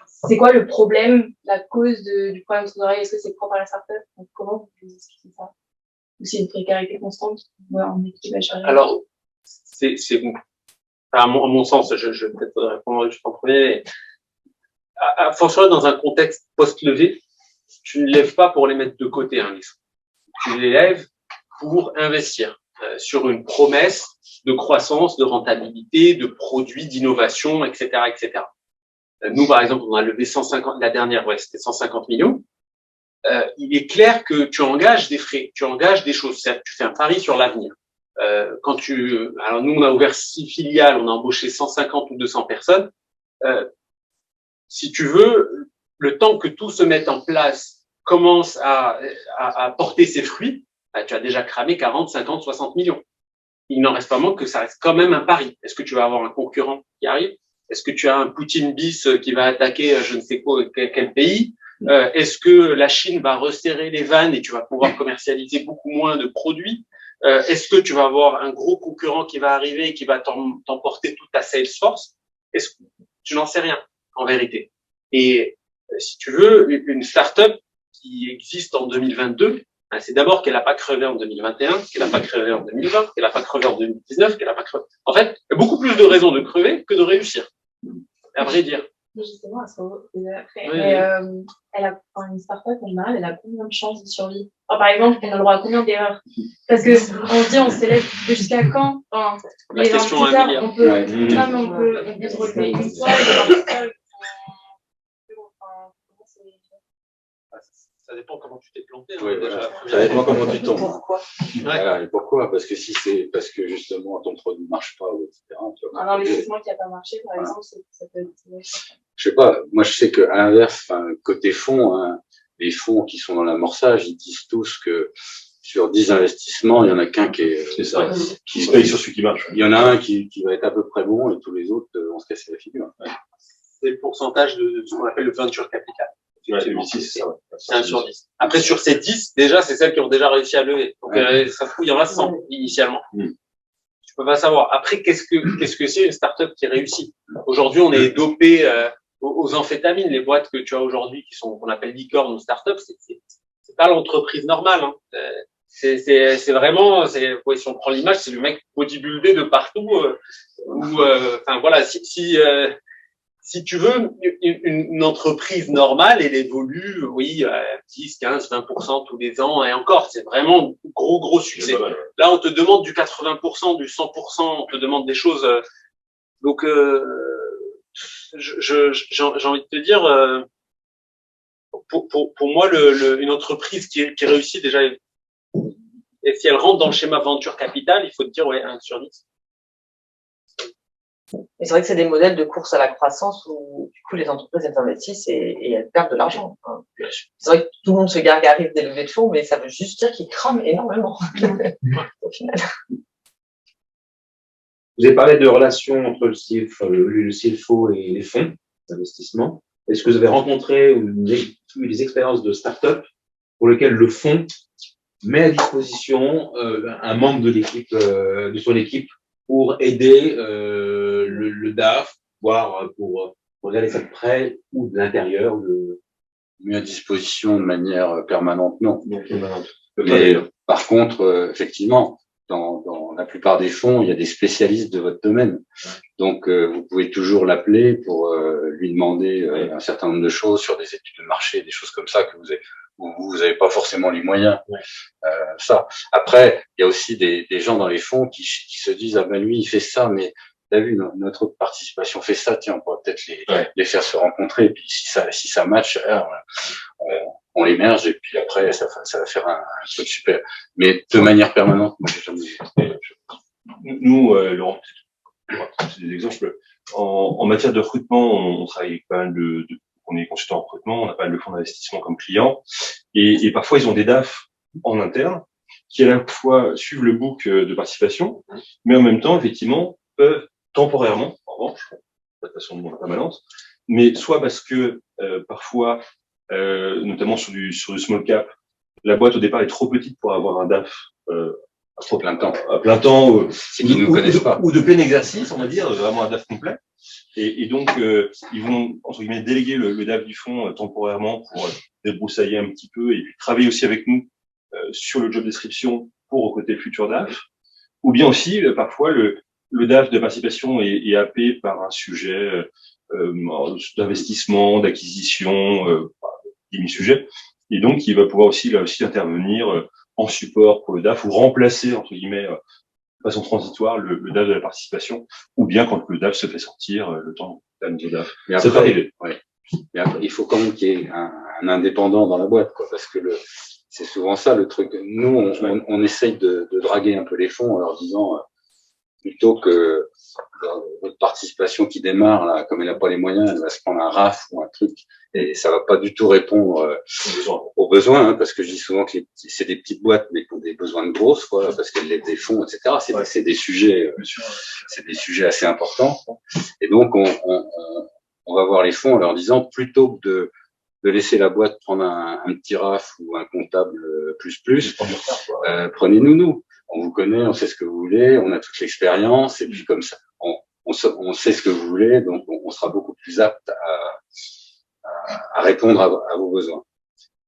c'est quoi le problème, la cause du problème de trésorerie? Est-ce que c'est propre à la startup? Donc, comment vous expliquez ça? Ou c'est une précarité constante en équipe HRE? Alors, à mon sens, je vais peut-être répondre juste en premier, mais forcément dans un contexte post-levée, tu ne lèves pas pour les mettre de côté, hein, les fonds. Tu les lèves pour investir sur une promesse de croissance, de rentabilité, de produits, d'innovation, etc., etc. Nous, par exemple, on a levé 150, la dernière, c'était 150 millions. Il est clair que tu engages des frais, tu engages des choses. Tu fais un pari sur l'avenir. Alors nous, on a ouvert 6 filiales, on a embauché 150 ou 200 personnes. Si tu veux, le temps que tout se mette en place, commence à porter ses fruits, tu as déjà cramé 40, 50, 60 millions. Il n'en reste pas moins que ça reste quand même un pari. Est-ce que tu vas avoir un concurrent qui arrive? Est-ce que tu as un Poutine bis qui va attaquer je ne sais quoi, quel pays? Est-ce que la Chine va resserrer les vannes et tu vas pouvoir commercialiser beaucoup moins de produits? Est-ce que tu vas avoir un gros concurrent qui va arriver et qui va t'emporter toute ta sales force? Tu n'en sais rien, en vérité. Et si tu veux, une start-up qui existe en 2022, c'est d'abord qu'elle n'a pas crevé en 2021, qu'elle n'a pas crevé en 2020, qu'elle n'a pas crevé en 2019, qu'elle n'a pas crevé. En fait, il y a beaucoup plus de raisons de crever que de réussir. À vrai dire. Justement, à ce moment, après, Oui, mais, elle a, une start-up, en général, elle a combien de chances de survie? Enfin, par exemple, elle a le droit à combien d'erreurs? Parce que, on se dit, on s'élève jusqu'à quand? Enfin, La les question investisseurs, à 1 milliard. on peut, Ouais. non, mais on peut se relever une fois, les investisseurs, Ça dépend comment tu t'es planté. Oui, Déjà, voilà. la première Ça dépend fois. comment tu tombes. Pourquoi? Voilà, et pourquoi? Parce que si c'est parce que justement ton produit ne marche pas, etc. Tu vois, un investissement qui n'a pas marché, par exemple, ça peut être, je sais pas, moi je sais que à l'inverse, enfin, côté fonds, hein, les fonds qui sont dans l'amorçage, ils disent tous que sur 10 investissements, il y en a qu'un qui est, C'est ça. qui Qui se paye sur celui qui marche. il y en a un qui va être à peu près bon et tous les autres vont se casser la figure. C'est le pourcentage de ce qu'on appelle le venture capital. Ouais, c'est ça, ouais. C'est 1 sur 10. Après, sur ces 10, déjà, c'est celles qui ont déjà réussi à lever. Donc, ça se trouve, il y en a 100 initialement. Tu peux pas savoir. Après, qu'est-ce que c'est une startup qui réussit? Aujourd'hui, on est dopé aux amphétamines. Les boîtes que tu as aujourd'hui, qu'on appelle licorne ou startup, c'est pas l'entreprise normale. Hein. C'est vraiment, si on prend l'image, c'est le mec bodybuildé de partout. Enfin voilà, si tu veux, une entreprise normale, elle évolue, 10, 15, 20% tous les ans, et encore, c'est vraiment gros succès. Là, on te demande du 80%, du 100%, on te demande des choses. Donc, j'ai envie de te dire, pour moi, une entreprise qui réussit déjà, et si elle rentre dans le schéma venture capital, il faut te dire, 1 sur 10. Et c'est vrai que c'est des modèles de course à la croissance où, du coup, les entreprises, elles investissent et elles perdent de l'argent. C'est vrai que tout le monde se gargarise des levées de fonds, mais ça veut juste dire qu'ils crament énormément, au final. Vous avez parlé de relations entre le CFO et les fonds d'investissement. Est-ce que vous avez rencontré ou eu des expériences de start-up pour lesquelles le fonds met à disposition un membre de l'équipe, de son équipe, pour aider le DAF, voire pour regarder ça de près ou de l'intérieur? Mis à disposition de manière permanente, non. Permanente. Mais par contre, effectivement, dans la plupart des fonds, il y a des spécialistes de votre domaine. Donc, vous pouvez toujours l'appeler pour lui demander un certain nombre de choses sur des études de marché, des choses comme ça que vous n'avez pas forcément les moyens. Ça. Après, il y a aussi des gens dans les fonds qui se disent, ah ben lui, il fait ça, mais t'as vu, notre participation fait ça, tiens, on pourrait peut-être les faire se rencontrer, et puis si ça match, on l'émerge, et puis après, ça va faire un truc super. Mais de manière permanente, moi, j'ai jamais. Nous, Laurent, c'est des exemples. En matière de recrutement, on travaille avec pas mal on est consultant en recrutement, on a pas mal de fonds d'investissement comme clients, et parfois ils ont des DAF en interne qui à la fois suivent le book de participation, mais en même temps, effectivement, peuvent temporairement, en revanche, de façon permanente, mais soit parce que parfois, notamment sur du small cap, la boîte au départ est trop petite pour avoir un DAF À plein temps, c'est qu'ils ne nous connaissent pas. ou de plein exercice, on va dire, vraiment un DAF complet. Et donc, ils vont, entre guillemets, déléguer le DAF du fonds temporairement pour débroussailler un petit peu et puis travailler aussi avec nous sur le job description pour recruter le futur DAF. Ou bien aussi, parfois, le DAF de participation est happé par un sujet d'investissement, d'acquisition, 10 000 sujets. Et donc, il va pouvoir aussi, là aussi, intervenir en support pour le DAF ou remplacer, entre guillemets, de façon transitoire, le DAF de la participation, ou bien quand le DAF se fait sortir, le temps d'un nouveau DAF. Mais après, il faut quand même qu'il y ait un indépendant dans la boîte, quoi, parce que C'est souvent ça le truc. Nous, on essaye de draguer un peu les fonds en leur disant, plutôt que votre participation qui démarre, là, comme elle n'a pas les moyens, elle va se prendre un RAF ou un truc, et ça va pas du tout répondre aux besoins, hein, parce que je dis souvent que c'est des petites boîtes, mais qui ont des besoins de grosses, quoi, parce qu'elles lèvent des fonds, etc. C'est des sujets, c'est des sujets assez importants. Et donc, on va voir les fonds en leur disant, plutôt que de laisser la boîte prendre un petit RAF ou un comptable prenez-nous, nous. On vous connaît, on sait ce que vous voulez, on a toute l'expérience, et puis comme ça, on sait ce que vous voulez, donc on sera beaucoup plus apte à répondre à vos besoins.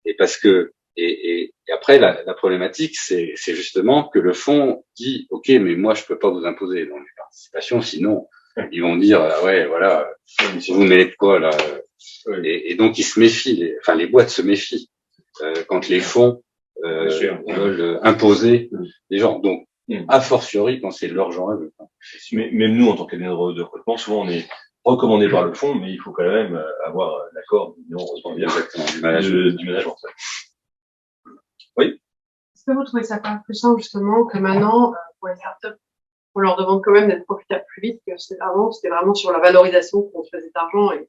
Et parce que et après la problématique, c'est justement que le fonds dit, ok, mais moi je peux pas vous imposer dans les participations, sinon ils vont dire ouais, voilà, vous mêlez de quoi là. Et donc ils se méfient, les boîtes se méfient quand les fonds veulent imposer les gens. Donc, a fortiori, quand c'est leur genre. Mais même nous, en tant qu'aide de recrutement, souvent on est recommandé par le fonds, mais il faut quand même avoir l'accord du management. Oui. Est-ce que vous trouvez ça pas plus simple, justement, que maintenant, pour les startups, on leur demande quand même d'être profitables plus vite que avant, c'était vraiment sur la valorisation qu'on se faisait d'argent, et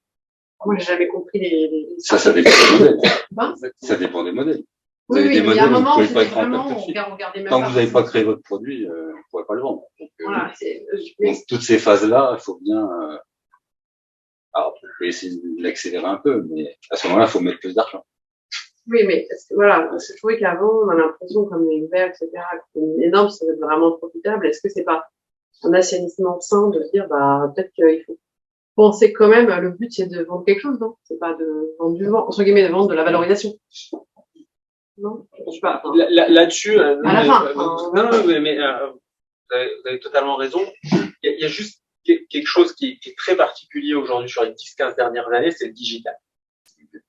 moi, j'ai jamais compris Ça dépend des modèles. Ben, Ça dépend des modèles. Vous oui, avez des mais il y a un modèles où vous moment, pouvez pas c'était être rentable vraiment, tout de suite. on regardait même Tant pas que vous n'avez pas forcément. créé votre produit, vous ne pourrez pas le vendre. Donc, Voilà, donc toutes ces phases-là, il faut bien. Alors, vous pouvez essayer de l'accélérer un peu, mais à ce moment-là, il faut mettre plus d'argent. oui, mais voilà, parce que je trouvais qu'avant, on a l'impression, comme les verts, etc., que c'est énorme, ça va être vraiment profitable. Est-ce que c'est pas un assainissement sain de se dire, bah, peut-être qu'il faut penser quand même, le but, c'est de vendre quelque chose, non? C'est pas de vendre du vent, entre guillemets, de vendre de la valorisation. Non? Je sais pas. Là-dessus, À la fin. non, mais vous avez totalement raison. Il y a juste quelque chose qui est très particulier aujourd'hui sur les 10-15 dernières années, c'est le digital.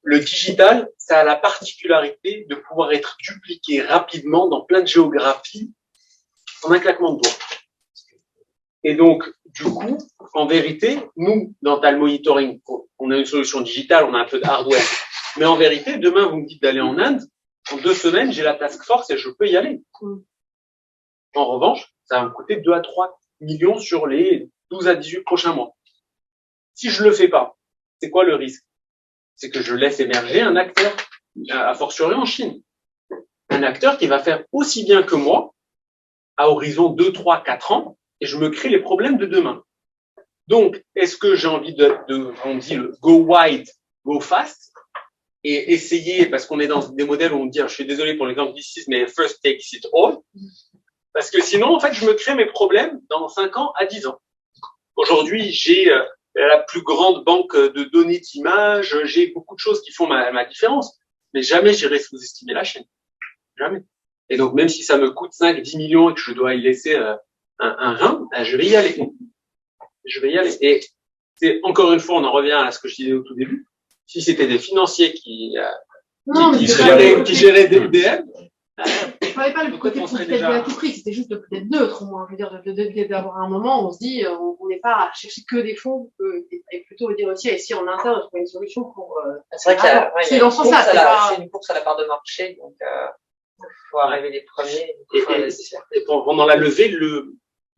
Le digital, ça a la particularité de pouvoir être dupliqué rapidement dans plein de géographies en un claquement de doigts. Et donc, du coup, en vérité, nous, dans Tal Monitoring, on a une solution digitale, on a un peu de hardware. Mais en vérité, demain, vous me dites d'aller en Inde, en 2 semaines, j'ai la task force et je peux y aller. En revanche, ça va me coûter 2 à 3 millions sur les 12 à 18 prochains mois. Si je le fais pas, c'est quoi le risque? C'est que je laisse émerger un acteur, a fortiori en Chine. Un acteur qui va faire aussi bien que moi, à horizon 2, 3, 4 ans, et je me crée les problèmes de demain. Donc, est-ce que j'ai envie on dit le go wide, go fast, et essayer, parce qu'on est dans des modèles où on dit, je suis désolé pour les anglicismes, mais first takes it all, parce que sinon, en fait, je me crée mes problèmes dans 5 ans à 10 ans. Aujourd'hui, j'ai la plus grande banque de données d'images, j'ai beaucoup de choses qui font ma différence, mais jamais j'irai sous-estimer la chaîne. Jamais. Et donc, même si ça me coûte 5-10 millions et que je dois y laisser un rein, je vais y aller. Je vais y aller. Et c'est encore une fois, on en revient à ce que je disais au tout début. Si c'était des financiers qui géraient des DM, je parlais pas le côté profitable à tout prix, c'était juste peut-être neutre, au moins. Je veux dire, d'avoir un moment où on se dit, on n'est pas à chercher que des fonds, et plutôt dire aussi, ici en interne, trouver une solution pour, c'est vrai qu'il y a, c'est dans ce sens-là, c'est une course à la part de marché, donc, faut arriver les premiers. Et pendant la levée,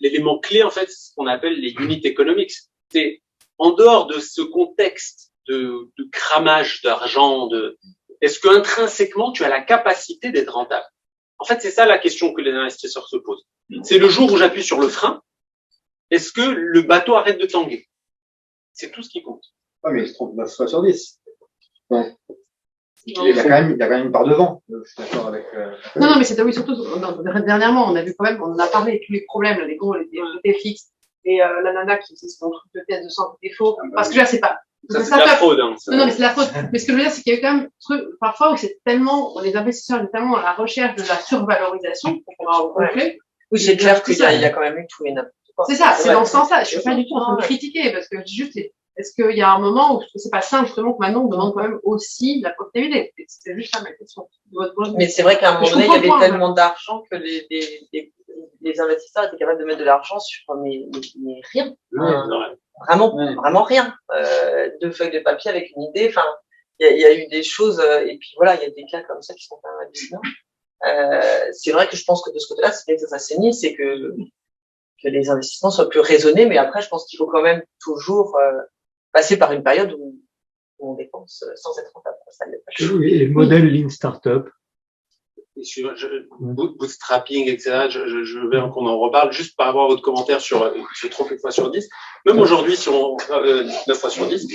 l'élément clé, en fait, c'est ce qu'on appelle les unit economics. C'est, en dehors de ce contexte de cramage d'argent, est-ce que intrinsèquement tu as la capacité d'être rentable? En fait, c'est ça la question que les investisseurs se posent. C'est le jour où j'appuie sur le frein, est-ce que le bateau arrête de tanguer? C'est tout ce qui compte. Ah, mais il se trompe 9 fois sur 10. Donc, il y a quand même une part de vent. Je suis d'accord avec. Non, mais c'était oui, surtout, dernièrement, on a vu quand même, on en a parlé, tous les problèmes, les gros, les fixes, et la nana qui dit son truc de test de sang était faux. Parce que là, c'est pas. Ça, c'est de la fraude. Hein, non, mais c'est de la fraude. Mais ce que je veux dire, c'est qu'il y a quand même parfois où c'est tellement, les investisseurs sont tellement à la recherche de la survalorisation, pour pouvoir au complet. Oui, c'est clair qu'il y a quand même eu tout et n'importe quoi. C'est ça, c'est dans ce sens-là. Je suis pas du tout en train de critiquer, parce que juste, est-ce qu'il y a un moment où c'est pas simple, justement, que maintenant on demande quand même aussi de la profitabilité? C'est juste ça ma question. Mais c'est vrai qu'à un moment donné, il y avait tellement d'argent que les investisseurs étaient capables de mettre de l'argent sur mais rien. Vraiment rien. 2 feuilles de papier avec une idée. Enfin, il y a eu des choses, et puis voilà, il y a des cas comme ça qui sont pas mal bien. C'est vrai que je pense que de ce côté-là, c'est bien que ça s'assaigne, c'est que les investissements soient plus raisonnés, mais après, je pense qu'il faut quand même toujours passer par une période où on dépense sans être rentable. Ça n'est pas chaud. Et le modèle Lean Startup. Bootstrapping, etc. Je veux qu'on en reparle juste par rapport à votre commentaire sur se tromper une fois sur 10. Même aujourd'hui, si on 9 fois sur 10,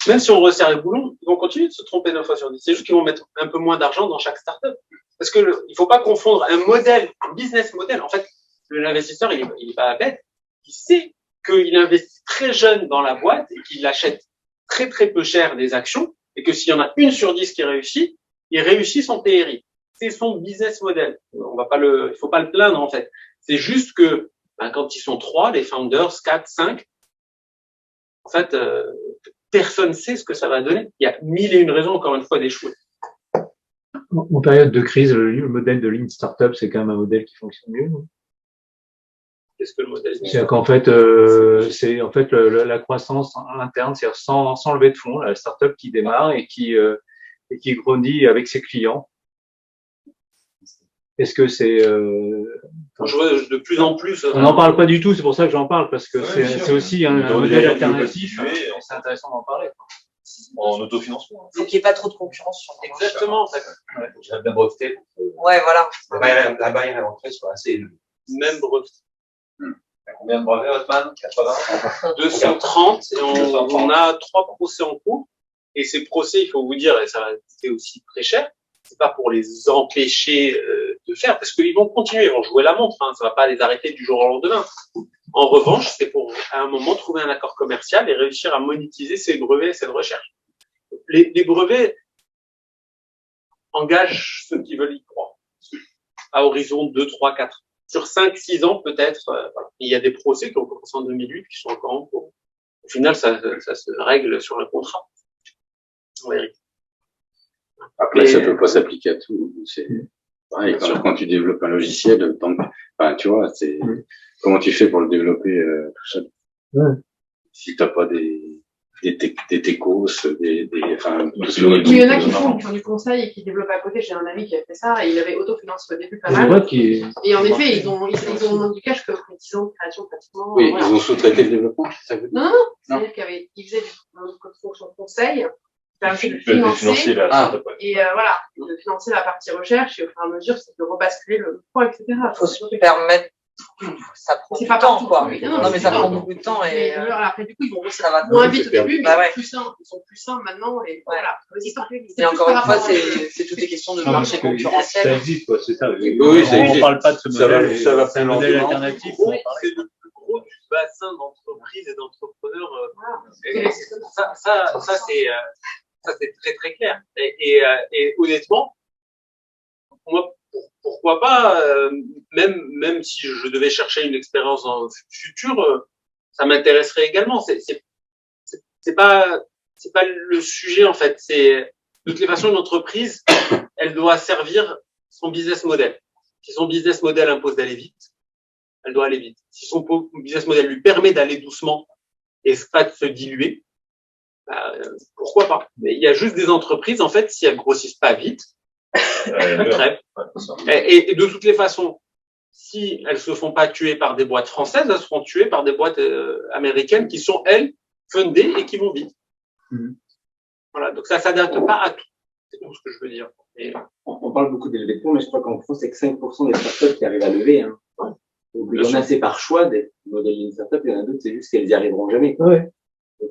même si on resserre les boulons, ils vont continuer de se tromper 9 fois sur 10. C'est juste qu'ils vont mettre un peu moins d'argent dans chaque startup. Parce que il faut pas confondre un modèle, un business model. En fait, l'investisseur, il est pas bête. Il sait qu'il investit très jeune dans la boîte et qu'il achète très très peu cher des actions et que s'il y en a une sur 10 qui réussit, il réussit son PRI. C'est son business model. Il faut pas le plaindre, en fait. C'est juste que, quand ils sont 3, les founders, 4, 5, en fait, personne sait ce que ça va donner. Il y a 1001 raisons, encore une fois, d'échouer. En période de crise, le modèle de Lean Startup, c'est quand même un modèle qui fonctionne mieux. Qu'est-ce que le modèle? C'est qu'en fait, c'est en fait la croissance interne, c'est-à-dire sans lever de fonds, la startup qui démarre et qui grandit avec ses clients. Est-ce que c'est je vois de plus en plus. On n'en parle pas du tout, c'est pour ça que j'en parle, parce que c'est aussi un modèle alternatif. C'est intéressant d'en parler. En autofinancement. Faut qu'il n'y ait pas trop de concurrence sur le marché. Exactement, en fait. Ouais, bien breveté. Ouais, voilà. La barrière à l'entrée soit assez élevée. Même brevet. Combien de brevets, Hotman? 80? 230, et on a 3 procès en cours. Et ces procès, il faut vous dire, et ça va coûter aussi très cher, c'est pas pour les empêcher de faire, parce qu'ils vont continuer, ils vont jouer la montre, ça va pas les arrêter du jour au lendemain. En revanche, c'est pour, à un moment, trouver un accord commercial et réussir à monétiser ces brevets et cette recherche. Les brevets engagent ceux qui veulent y croire, à horizon 2, 3, 4. Sur 5, 6 ans, peut-être, voilà. Il y a des procès qui ont commencé en 2008, qui sont encore en cours. Au final, ça se règle sur le contrat. Oui. Après, ça peut pas s'appliquer à tout. C'est pareil, quand tu développes un logiciel, tu vois, c'est comment tu fais pour le développer tout seul. Ouais. Si t'as pas des techos, Il y en a qui font du conseil et qui développent à côté. J'ai un ami qui a fait ça et il avait autofinancé au début pas mal. Et en effet, ils ont du cash que 10 ans de création pratiquement. Oui, voilà. ils ont sous-traité le développement, c'est ça que vous dites? Non, c'est-à-dire qu'ils faisaient une fonction de conseil, de financer, et voilà, de financer la partie recherche et au fur et à mesure, c'est de rebasculer le poids, etc. Il faut se permettre. Ça prend du temps, quoi. Non, mais ça prend beaucoup de temps et après, du coup, ils vont ça va moins vite au début, mais ouais. ils sont plus sains maintenant et voilà. Et encore une fois, c'est toutes les questions de marché concurrentiel. Ça existe, quoi, c'est ça. Oui, ça existe. On parle pas de ce modèle. Ça va c'est un modèle alternatif. C'est le plus gros du bassin d'entreprises et d'entrepreneurs. Et ça c'est très très clair. Et honnêtement, moi, pourquoi pas, même si je devais chercher une expérience dans le futur, ça m'intéresserait également. C'est pas le sujet, en fait. C'est, de toutes les façons, une entreprise, elle doit servir son business model. Si son business model impose d'aller vite, elle doit aller vite. Si son business model lui permet d'aller doucement et pas de se diluer, pourquoi pas? Mais il y a juste des entreprises, en fait, si elles grossissent pas vite, elles crèvent. Et de toutes les façons, si elles se font pas tuer par des boîtes françaises, elles seront tuées par des boîtes américaines qui sont, elles, fundées et qui vont vite. Voilà, donc ça s'adapte pas à tout. C'est tout ce que je veux dire. On parle beaucoup des levées de fonds, mais je crois qu'en France, c'est que 5% des startups qui arrivent à lever. Hein. Donc, il y en a, c'est par choix des modèles d'une startup, il y en a d'autres, c'est juste qu'elles y arriveront jamais. Ouais. Donc,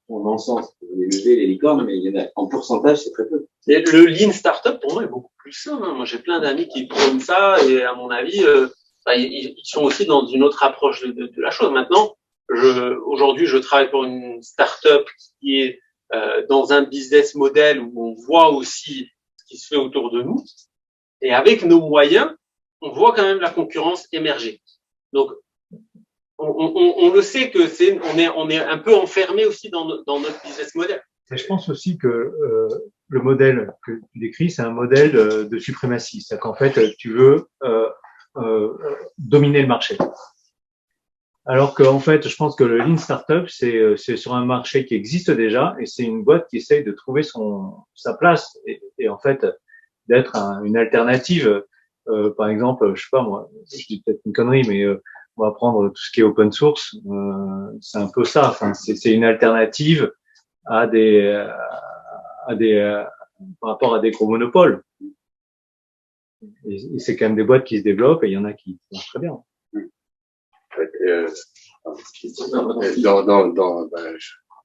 on encense les levées, les licornes, mais il y en a, en pourcentage, c'est très peu. Et le lean startup, pour moi, est beaucoup plus sain. Moi, j'ai plein d'amis qui prônent ça, et à mon avis, ils sont aussi dans une autre approche de la chose. Maintenant, aujourd'hui, je travaille pour une startup qui est dans un business model où on voit aussi ce qui se fait autour de nous, et avec nos moyens, on voit quand même la concurrence émerger. Donc, on le sait que on est un peu enfermé aussi dans notre business model. Et je pense aussi que le modèle que tu décris, c'est un modèle de suprématie. C'est-à-dire qu'en fait, tu veux dominer le marché. Alors qu'en fait, je pense que le Lean Startup, c'est sur un marché qui existe déjà et c'est une boîte qui essaye de trouver sa place et en fait d'être une alternative. Par exemple, je sais pas moi, je dis peut-être une connerie, mais on va prendre tout ce qui est open source. C'est un peu ça. Enfin, c'est une alternative à par rapport à des gros monopoles. Et c'est quand même des boîtes qui se développent et il y en a qui marchent très bien.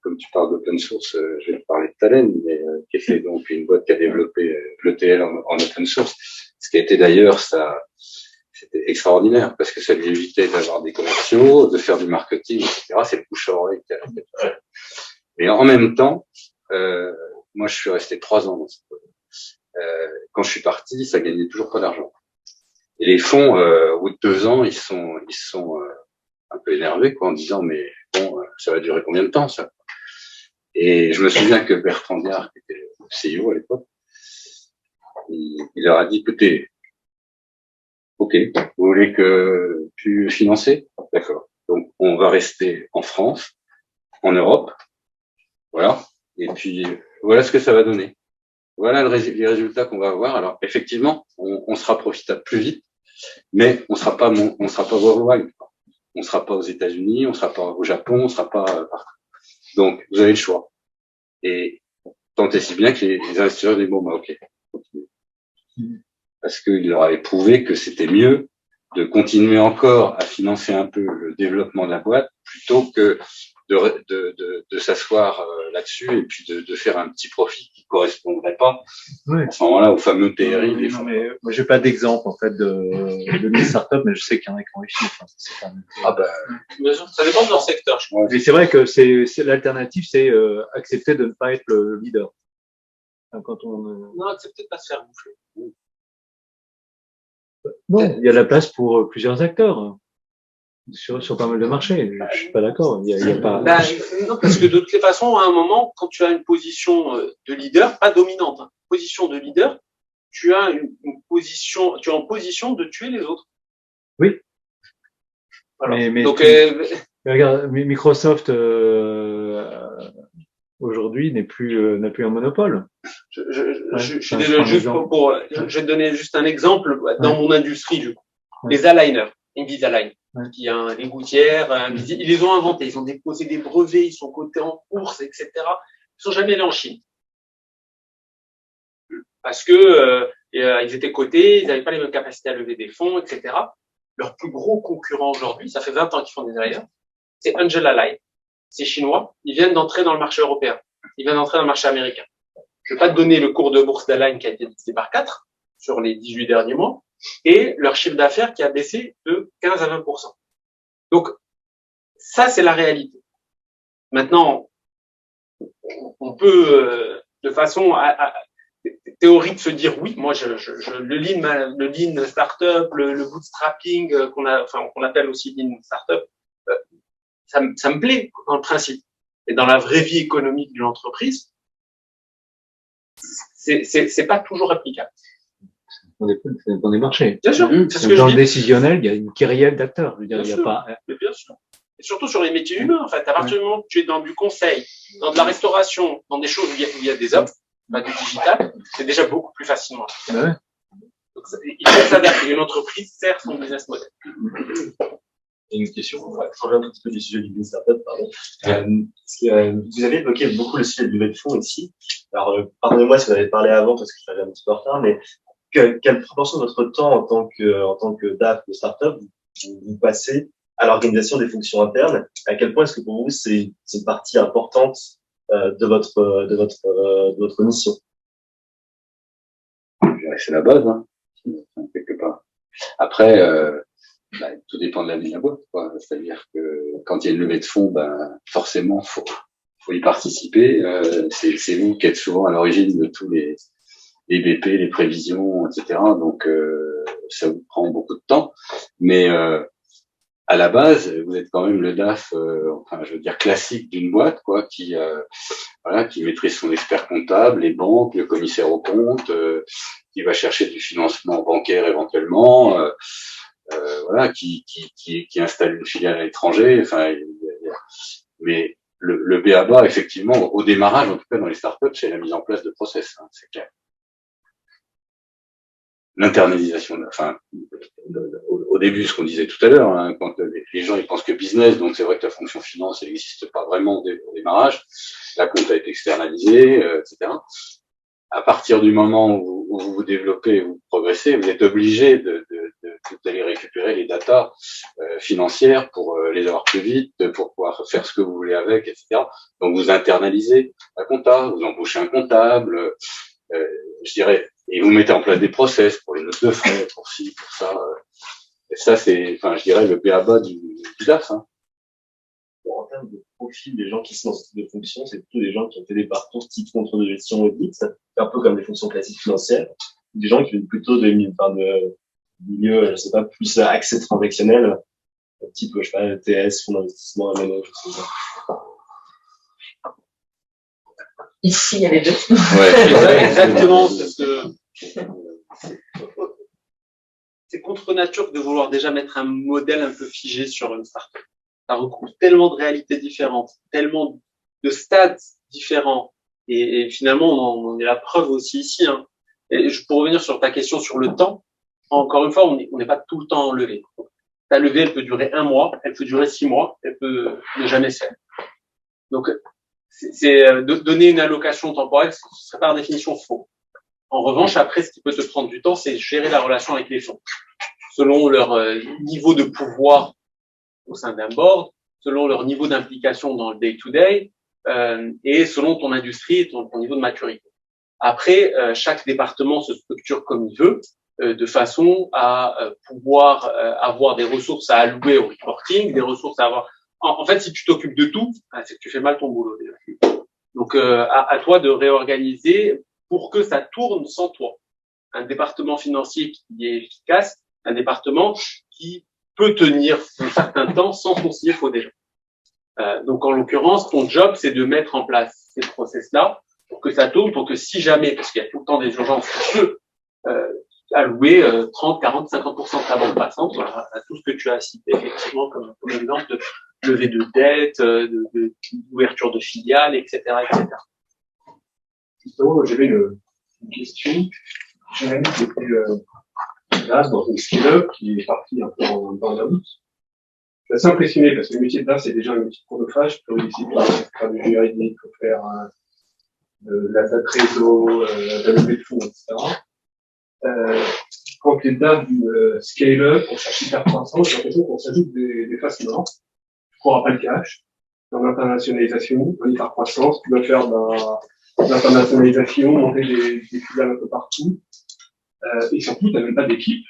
Comme tu parles d'open source, je vais te parler de Talend, mais qui est donc une boîte qui a développé l'ETL en open source. Ce qui a été d'ailleurs, c'était extraordinaire parce que ça lui évitait d'avoir des commerciaux, de faire du marketing, etc. C'est le bouche à oreille qui a fait. Mais en même temps, moi je suis resté 3 ans dans cette boîte. Quand je suis parti, ça gagnait toujours pas d'argent. Et les fonds, au bout de 2 ans, ils sont un peu énervés, quoi, en disant mais bon, ça va durer combien de temps ça? Et je me souviens que Bertrand Diard, qui était le CEO à l'époque, il leur a dit écoutez, ok, vous voulez que tu financer? D'accord. Donc on va rester en France, en Europe, voilà. Et puis voilà ce que ça va donner. Voilà les résultats qu'on va avoir. Alors effectivement, on sera profitable plus vite, mais on sera pas worldwide. On sera pas aux États-Unis, on sera pas au Japon, on sera pas partout. Donc vous avez le choix. Et tant et si bien que les investisseurs disent bon bah ok, continuez. Parce qu'ils leur avaient prouvé que c'était mieux de continuer encore à financer un peu le développement de la boîte plutôt que de s'asseoir là-dessus et puis de faire un petit profit qui correspondrait pas à ce moment-là au fameux TRI. Non, mais moi j'ai pas d'exemple en fait de start-up, mais je sais qu'il y en a qui ont réussi. Enfin, c'est pas... Ah ben, ça dépend de leur secteur, je crois. Mais c'est vrai que c'est l'alternative, c'est accepter de ne pas être le leader. Enfin, quand on non, accepter de pas se faire bouffer. non, il y a de la place pour plusieurs acteurs sur pas mal de marchés. Je suis pas d'accord. Il y a pas. Non, parce que de toutes les façons, à un moment, quand tu as une position de leader, pas dominante, hein, position de leader, tu as une position, tu es en position de tuer les autres. Oui. Voilà. Mais donc, regarde, Microsoft aujourd'hui n'a plus un monopole. Je suis désolé, je vais te donner juste un exemple dans mon industrie, du coup. Les aligners, Invisalign, qui a les gouttières, ils les ont inventés, ils ont déposé des brevets, ils sont cotés en bourse, etc. Ils sont jamais allés en Chine. Parce que ils étaient cotés, ils n'avaient pas les mêmes capacités à lever des fonds, etc. Leur plus gros concurrent aujourd'hui, ça fait 20 ans qu'ils font des aligners, c'est Angel Align. C'est chinois, ils viennent d'entrer dans le marché européen, ils viennent d'entrer dans le marché américain. Je vais pas te donner le cours de bourse d'Align qui a été divisé par 4 sur les 18 derniers mois et leur chiffre d'affaires qui a baissé de 15 à 20%. Donc, ça, c'est la réalité. Maintenant, on peut, de façon théorique, se dire oui, moi, le lean startup, le bootstrapping, qu'on appelle aussi lean startup, ça me plaît dans le principe. Et dans la vraie vie économique de l'entreprise, c'est pas toujours applicable. Ça dépend des marchés. Bien sûr. C'est ce que dans le décisionnel, il y a une kyrielle d'acteurs. Je veux dire, il y a pas. Mais bien sûr. Et surtout sur les métiers humains, en fait. À partir du moment où tu es dans du conseil, dans de la restauration, dans des choses où il y a des hommes, du digital, c'est déjà beaucoup plus facilement. Ouais. Donc, il faut s'adapter. Une entreprise sert son business model. Une question, on va changer un tout petit peu du sujet du Lean Startup, pardon. Vous avez évoqué beaucoup le sujet de levée de fonds ici. Alors, pardonnez-moi si vous en avez parlé avant parce que j'avais un petit peu en retard, mais quelle proportion de votre temps en tant que DAF de startup vous passez à l'organisation des fonctions internes? À quel point est-ce que pour vous c'est une partie importante de votre mission? C'est la base, hein, quelque part. Après, tout dépend de la vie de la boîte, quoi. C'est-à-dire que quand il y a une levée de fonds, forcément, faut y participer. C'est vous qui êtes souvent à l'origine de tous les BP, les prévisions, etc. Donc, ça vous prend beaucoup de temps. Mais à la base, vous êtes quand même le DAF, je veux dire classique d'une boîte, quoi, qui maîtrise son expert comptable, les banques, le commissaire aux comptes, qui va chercher du financement bancaire éventuellement. voilà, qui installe une filiale à l'étranger. Enfin, mais le b.a.-ba, effectivement, au démarrage, en tout cas dans les startups, c'est la mise en place de process, hein, c'est clair. L'internalisation, enfin, au début, ce qu'on disait tout à l'heure, hein, quand les gens ils pensent que business, donc c'est vrai que la fonction finance, elle n'existe pas vraiment au démarrage. La compte a été externalisée, etc. À partir du moment où vous vous développez, où vous progressez, vous êtes obligé d'aller récupérer les datas financières pour les avoir plus vite, pour pouvoir faire ce que vous voulez avec, etc. Donc vous internalisez la compta, vous embauchez un comptable, je dirais, et vous mettez en place des process pour les notes de frais, pour ci, pour ça. Et ça, c'est, enfin, je dirais, le b.a.-ba du DAF. Hein. En termes de profil des gens qui sont dans ce type de fonction, c'est plutôt des gens qui ont fait des parcours type contrôle de gestion audit, un peu comme des fonctions classiques financières, des gens qui viennent plutôt de milieu, je sais pas, plus accès transactionnel, type, je sais pas, ETS, fonds d'investissement, MNO, je sais pas. Ici, il y a les deux. Ouais, Exactement, parce que c'est contre nature de vouloir déjà mettre un modèle un peu figé sur une startup. Ça recouvre tellement de réalités différentes, tellement de stades différents, et finalement, on en est la preuve aussi ici. Hein. Et pour revenir sur ta question sur le temps, encore une fois, on n'est pas tout le temps en levée. Ta levée, elle peut durer 1 mois, elle peut durer 6 mois, elle peut ne jamais se faire. Donc, c'est de donner une allocation temporelle, ce serait par définition faux. En revanche, après, ce qui peut te prendre du temps, c'est gérer la relation avec les fonds, selon leur niveau de pouvoir au sein d'un board, selon leur niveau d'implication dans le day-to-day, et selon ton industrie et ton niveau de maturité. Après, chaque département se structure comme il veut, de façon à pouvoir avoir des ressources à allouer au reporting, des ressources à avoir. En fait, si tu t'occupes de tout, c'est que tu fais mal ton boulot déjà. Donc, à toi de réorganiser pour que ça tourne sans toi. Un département financier qui est efficace, un département qui peut tenir un certain temps sans son CFO déjà. Donc, en l'occurrence, ton job, c'est de mettre en place ces process-là pour que ça tourne, pour que si jamais, parce qu'il y a tout le temps des urgences, tu peux allouer 30, 40, 50% de ta bande passante à tout ce que tu as cité, effectivement, comme exemple de levée de dette, d'ouverture de filiales, etc., etc. Justement, j'avais une question. J'ai un ami qui était là, dans une scale-up, qui est parti un peu en burn-out. Je suis assez impressionné parce que le métier de DAF, c'est déjà un métier chronophage, pluridisciplinaire. Il faut faire du juridique, il faut faire de la date réseau, de la levée de fonds, etc. Quand tu es DAF d'une scale-up, on cherche hyper croissance, j'ai l'impression qu'on s'ajoute des phases mortes. Tu cours après le cash, dans l'internationalisation, en hyper-croissance, tu dois faire de l'internationalisation, monter des filiales un peu partout. Et surtout, tu n'as même pas d'équipe,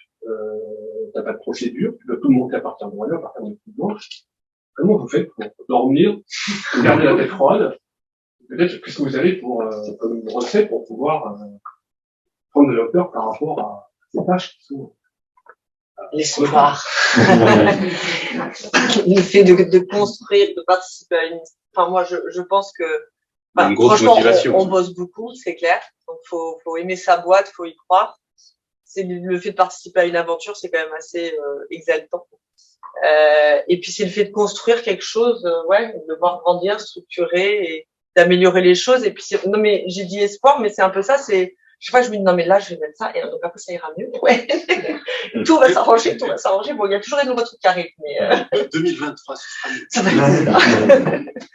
t'as pas de procédure, tu dois tout monter à partir de rien, à partir de plus blanche. Comment vous faites pour dormir, garder la tête froide? Peut-être qu'est-ce que vous avez pour comme une recette pour pouvoir prendre de la hauteur par rapport à ces tâches qui sont l'espoir. Le fait de construire, de participer à une. Enfin, moi, je pense que. Une grosse motivation. On bosse beaucoup, c'est clair. Donc, faut aimer sa boîte, faut y croire. C'est le fait de participer à une aventure, c'est quand même assez exaltant. Et puis c'est le fait de construire quelque chose, de voir grandir, structurer et d'améliorer les choses. Et puis non mais j'ai dit espoir, mais c'est un peu ça. C'est chaque fois je me dis non mais là je vais mettre ça et donc après ça ira mieux. Ouais. Tout va s'arranger, tout va s'arranger. Bon, il y a toujours des nouveaux trucs qui arrivent, mais 2023, ce sera mieux. ça va être ça.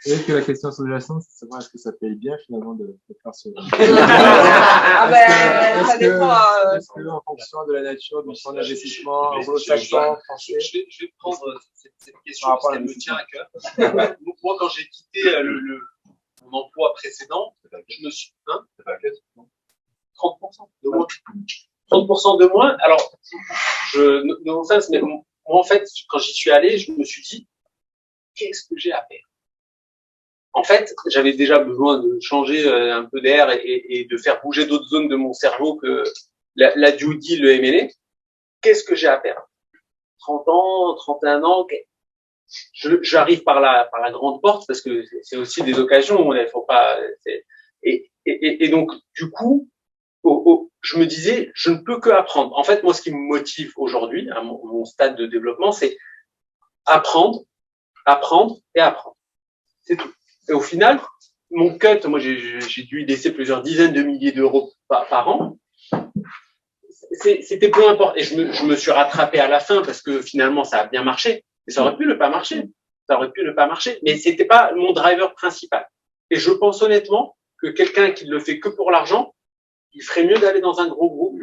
Peut-être que la question sous-jacente, c'est de savoir est-ce que ça paye bien finalement de faire ce. Ah ben, ça dépend. Est-ce que en fonction de la nature de son investissement anglo-saxon, français. Je vais prendre cette question parce qu'elle me tient à cœur. Moi, quand j'ai quitté mon emploi précédent, je me suis 30% de moins. 30% de moins. Alors, non sens, mais moi, en fait, quand j'y suis allé, je me suis dit, qu'est-ce que j'ai à faire? En fait, j'avais déjà besoin de changer un peu d'air et de faire bouger d'autres zones de mon cerveau que la due deal, le M&A. Qu'est-ce que j'ai à faire? 30 ans, 31 ans, j'arrive par la grande porte parce que c'est aussi des occasions où il faut pas, et donc, du coup, je me disais, je ne peux que apprendre. En fait, moi, ce qui me motive aujourd'hui, à mon stade de développement, c'est apprendre, apprendre et apprendre. C'est tout. Et au final, mon cut, moi, j'ai dû y laisser plusieurs dizaines de milliers d'euros par an. C'était peu importe. Et je me suis rattrapé à la fin parce que finalement, ça a bien marché. Mais ça aurait pu ne pas marcher. Ça aurait pu ne pas marcher. Mais c'était pas mon driver principal. Et je pense honnêtement que quelqu'un qui le fait que pour l'argent, il ferait mieux d'aller dans un gros groupe,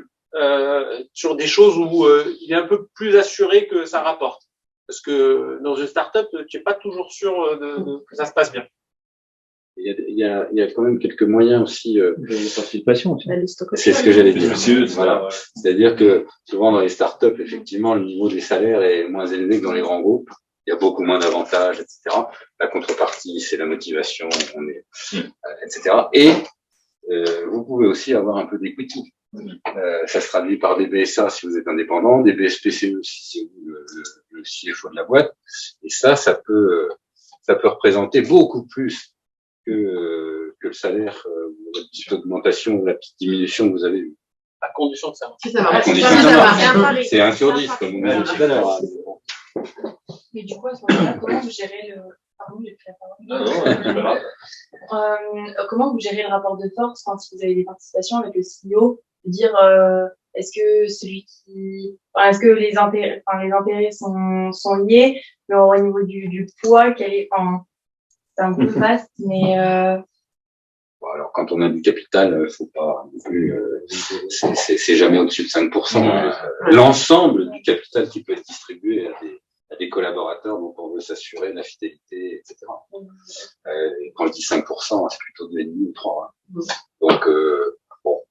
sur des choses où il est un peu plus assuré que ça rapporte. Parce que dans une start-up, tu n'es pas toujours sûr que ça se passe bien. Il y a quand même quelques moyens aussi. De participation aussi. C'est ce que j'allais dire. CE, Voilà. C'est-à-dire que souvent dans les startups, effectivement, le niveau des salaires est moins élevé que dans les grands groupes. Il y a beaucoup moins d'avantages, etc. La contrepartie, c'est la motivation, etc. Et vous pouvez aussi avoir un peu d'equity. Ça se traduit par des BSA si vous êtes indépendant, des BSPCE si c'est vous le CFO de la boîte. Et ça peut représenter beaucoup plus que le salaire, la petite augmentation ou la petite diminution que vous avez eue. À condition que ça marche. Si ça marche. C'est 1 sur 10, comme on a dit tout à l'heure. Mais du coup, à ce moment-là, comment vous gérez le... Pardon, j'ai pris la parole. Comment vous gérez le rapport de force quand vous avez des participations avec le CEO? De dire, est-ce que est-ce que les intérêts sont liés, mais au niveau du poids, c'est un peu vaste, mais Bon, alors, quand on a du capital, faut pas non plus, c'est jamais au-dessus de 5%. L'ensemble du capital qui peut être distribué à des collaborateurs dont on veut s'assurer de la fidélité, etc. Quand je dis 5%, c'est plutôt 2,5 ou 3. Donc, bon.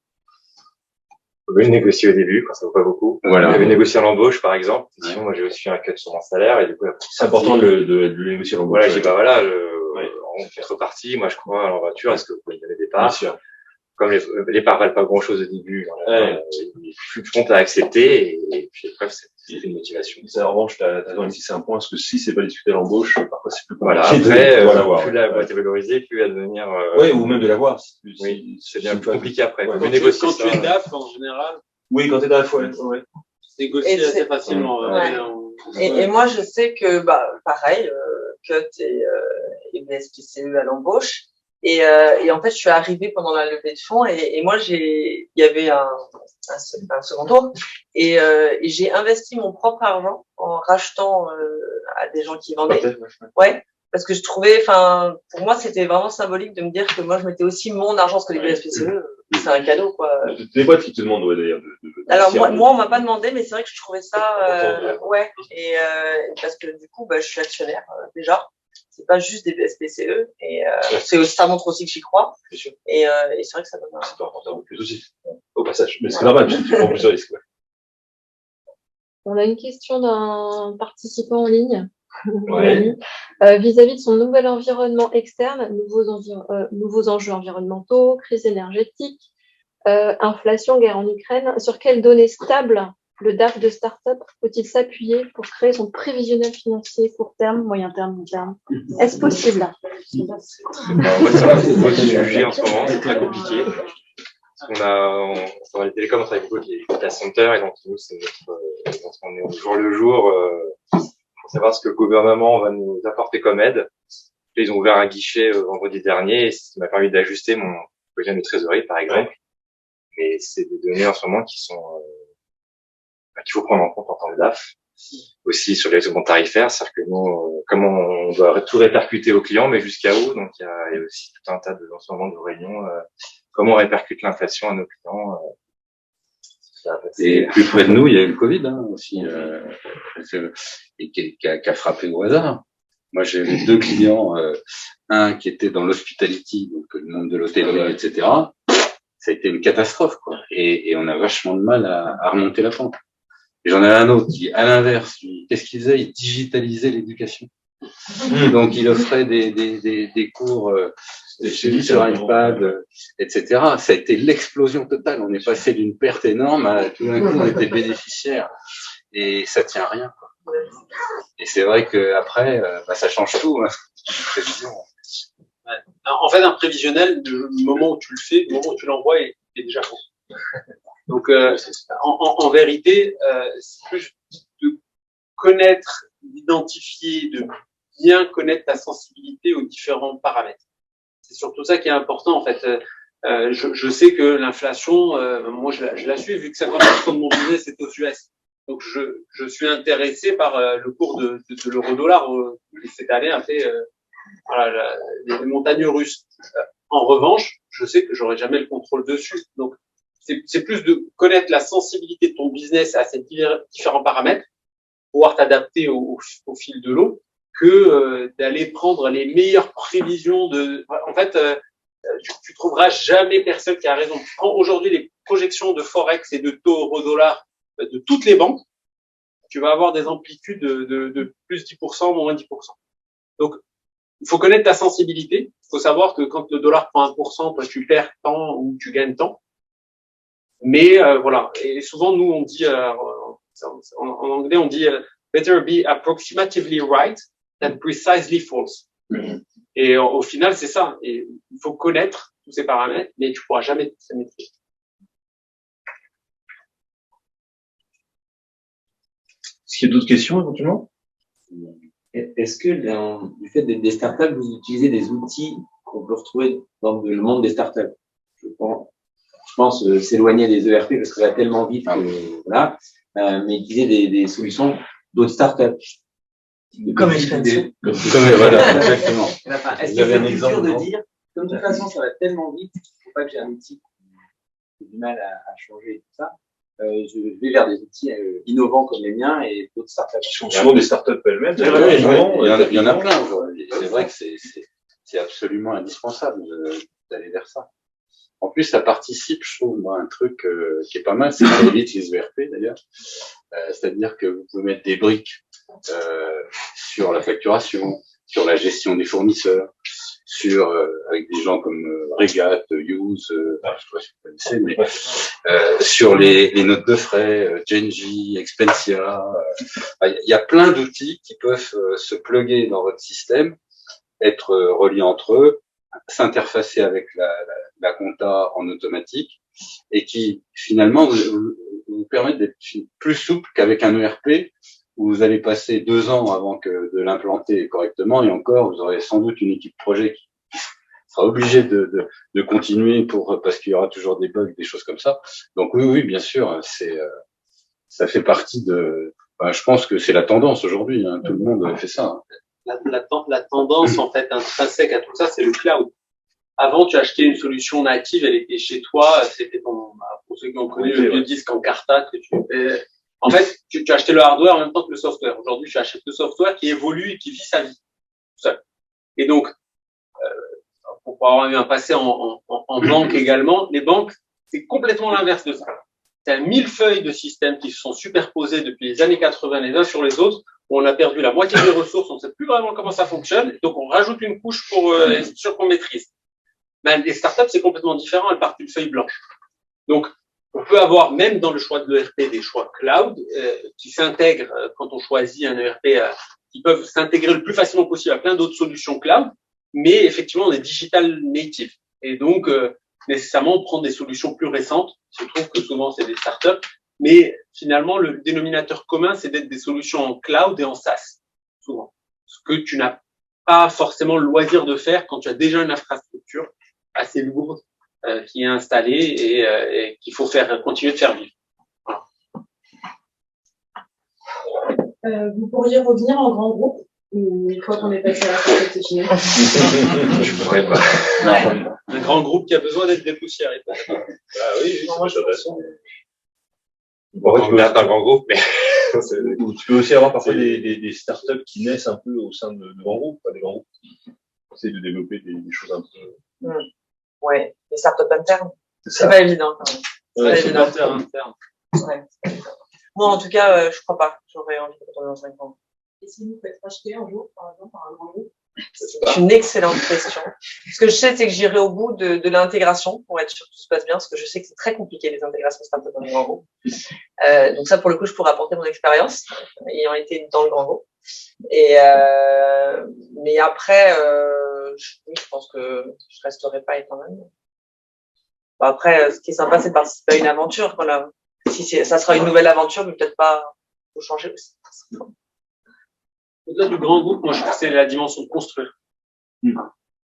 On peut négocier au début, quand ça vaut pas beaucoup. Voilà. On avait négocié à l'embauche, par exemple. Sinon, moi, j'ai aussi un cut sur mon salaire, et du coup, c'est important de négocier l'embauche. Voilà, j'ai dit, voilà, on fait repartie. Moi, je crois à leur voiture. Est-ce que vous pouvez me donner des parts? Bien sûr. Comme les parts valent pas grand chose au début, je suis prompt à accepter, et puis après, c'est une motivation. Ça, en revanche, t'as insisté un point, parce que si c'est pas discuté à l'embauche, parfois c'est plus Voilà, compliqué. après, plus la boîte est valorisée, plus elle va devenir, oui, ou même de l'avoir. Oui, c'est bien plus compliqué après. Ouais, Quand tu es DAF, en général. Oui, quand t'es DAF, ouais. C'est négocié assez facilement. Et moi, je sais que, pareil, Cut et BSPCE à l'embauche. Et en fait, je suis arrivée pendant la levée de fonds et moi, il y avait un second tour et j'ai investi mon propre argent en rachetant à des gens qui vendaient. Ouais. Parce que je trouvais, pour moi, c'était vraiment symbolique de me dire que moi, je mettais aussi mon argent, parce que les BSPCE, c'est un cadeau, quoi. Des boîtes qui te demandent, d'ailleurs. Alors, moi, on m'a pas demandé, mais c'est vrai que je trouvais ça, ouais. Et, parce que du coup, je suis actionnaire, déjà. C'est pas juste des BSPCE, et, ça montre aussi que j'y crois. Et c'est vrai que ça donne un... C'est important de plus aussi. Au passage. Mais c'est normal, tu prends plus de risques, On a une question d'un participant en ligne. Ouais. Vis-à-vis de son nouvel environnement externe, nouveaux enjeux environnementaux, crise énergétique, inflation, guerre en Ukraine, sur quelles données stables le DAF de start-up peut-il s'appuyer pour créer son prévisionnel financier court terme, moyen terme, long terme? Est-ce possible? C'est un sujet en ce moment, c'est très compliqué. Dans les télécoms, on travaille beaucoup avec les data centers, et donc nous, c'est on est au jour le jour, pour savoir ce que le gouvernement va nous apporter comme aide. Ils ont ouvert un guichet vendredi dernier, et ça m'a permis d'ajuster mon projet de trésorerie, par exemple. Mais c'est des données en ce moment qui sont qu'il faut prendre en compte en tant que DAF. Aussi sur les secondes tarifaires, c'est-à-dire que nous, comment on doit tout répercuter aux clients, mais jusqu'à où. Donc il y a aussi tout un tas en ce moment de réunions. Comment on répercute l'inflation à nos clients. Et plus près de nous, il y a eu le Covid aussi, et qui a frappé au hasard. Moi, j'avais 2 clients, un qui était dans l'hospitality, donc le monde de l'hôtellerie, etc. Ça a été une catastrophe, quoi. Et on a vachement de mal à remonter la pente. Et j'en ai un autre qui, à l'inverse, qu'est-ce qu'il faisait? Il digitalisait l'éducation. Donc, il offrait des cours sur iPad, etc. Ça a été l'explosion totale. On est passé d'une perte énorme à tout d'un coup, on était bénéficiaire. Et ça tient rien, quoi. Et c'est vrai que après, ça change tout, hein. En fait, un prévisionnel, le moment où tu le fais, le moment où tu l'envoies est déjà bon. Donc, en vérité, c'est plus de connaître, d'identifier, de bien connaître ta sensibilité aux différents paramètres. C'est surtout ça qui est important, en fait. Je sais que l'inflation, moi, je la suis, vu que 50% de mon business est aux US. Donc, je suis intéressé par le cours de l'euro-dollar, qui cette année a fait voilà, des montagnes russes. En revanche, je sais que j'aurai jamais le contrôle dessus. Donc, c'est plus de connaître la sensibilité de ton business à ces différents paramètres, pouvoir t'adapter au fil de l'eau, que d'aller prendre les meilleures prévisions de. En fait, tu trouveras jamais personne qui a raison. Tu prends aujourd'hui les projections de forex et de taux euro-dollar de toutes les banques, tu vas avoir des amplitudes de plus 10%, moins 10%. Donc, il faut connaître ta sensibilité. Il faut savoir que quand le dollar prend 1%, toi, tu perds tant ou tu gagnes tant. Mais voilà. Et souvent, nous, on dit, en anglais, on dit better be approximatively right than precisely false. Et au final, c'est ça. Et il faut connaître tous ces paramètres, mais tu pourras jamais les maîtriser. Est-ce qu'il y a d'autres questions éventuellement? Est-ce que du fait d'être des startups, vous utilisez des outils qu'on peut retrouver dans le monde des startups? Je pense s'éloigner des ERP parce que ça va tellement vite que, voilà, mais utiliser des solutions d'autres startups. Comme Expensive. Voilà, exactement. Enfin, est-ce Vous avez qu'il un est exemple, dur de non? dire, comme de toute façon ça va tellement vite, il ne faut pas que j'ai un outil qui ait du mal à changer et tout ça. Je vais vers des outils innovants comme les miens et d'autres startups. Souvent des startups elles-mêmes. Il y en a plein aujourd'hui. C'est vrai que c'est absolument indispensable d'aller vers ça. En plus, ça participe, je trouve, moi, un truc qui est pas mal, c'est Elite les ERP d'ailleurs. C'est-à-dire que vous pouvez mettre des briques sur la facturation, sur la gestion des fournisseurs, sur avec des gens comme Regat, Use, je sais pas si vous connaissez, mais sur les notes de frais, Genji, Expensia. Il y a plein d'outils qui peuvent se plugger dans votre système, être reliés entre eux, s'interfacer avec la compta en automatique et qui finalement vous permettent d'être plus souple qu'avec un ERP où vous allez passer 2 ans avant que de l'implanter correctement et encore vous aurez sans doute une équipe projet qui sera obligée de continuer parce qu'il y aura toujours des bugs, des choses comme ça. Donc oui, bien sûr, ça fait partie je pense que c'est la tendance aujourd'hui, hein, tout le monde fait ça. La tendance, en fait, intrinsèque à tout ça, c'est le cloud. Avant, tu achetais une solution native, elle était chez toi, c'était pour ceux qui ont connu le disque en Carta que tu fais. En fait, tu achetais le hardware en même temps que le software. Aujourd'hui, tu achètes le software qui évolue et qui vit sa vie tout seul. Et donc, pour avoir eu un passé en banque également, les banques, c'est complètement l'inverse de ça. C'est 1000 feuilles de systèmes qui se sont superposées depuis les années 80 les uns sur les autres, où on a perdu la moitié des ressources, on ne sait plus vraiment comment ça fonctionne, donc on rajoute une couche pour être sûr qu'on maîtrise. Ben, les startups, c'est complètement différent, elles partent d'une feuille blanche. Donc, on peut avoir, même dans le choix de l'ERP, des choix cloud qui s'intègrent quand on choisit un ERP, qui peuvent s'intégrer le plus facilement possible à plein d'autres solutions cloud, mais effectivement, on est digital native. Et donc, nécessairement, on prend des solutions plus récentes. Je trouve que souvent, c'est des startups. Mais finalement, le dénominateur commun, c'est d'être des solutions en cloud et en SaaS, souvent. Ce que tu n'as pas forcément le loisir de faire quand tu as déjà une infrastructure assez lourde qui est installée et qu'il faut continuer de faire vivre. Voilà. Vous pourriez revenir en grand groupe une fois qu'on est passé à la startup, c'est fini. Je pourrais pas. Non. Un grand groupe qui a besoin d'être dépoussiéré. Ah oui, c'est intéressant. Bon, tu peux mettre un grand groupe, mais tu peux aussi avoir parfois des startups qui naissent un peu au sein de grands groupes, pas des grands groupes qui essaient de développer des choses un peu. Ouais, les startups internes. C'est C'est pas évident. Quand même. C'est pas évident. Interne. Ouais. Moi, en tout cas, je crois pas. J'aurais envie de retourner dans un grand groupe. Et si vous faites racheter un jour, par exemple, par un grand groupe? C'est une excellente question. Ce que je sais, c'est que j'irai au bout de l'intégration pour être sûr que tout se passe bien, parce que je sais que c'est très compliqué les intégrations startup dans les grands groupes. Donc ça, pour le coup, je pourrais apporter mon expérience, ayant été dans le grand groupe. Et mais après, je pense que je resterai pas étant même. Bon, après, ce qui est sympa, c'est de participer à une aventure. Voilà. Si ça sera une nouvelle aventure, mais peut-être pas, faut changer aussi. Au-delà du grand groupe, moi, je trouve que c'est la dimension de construire.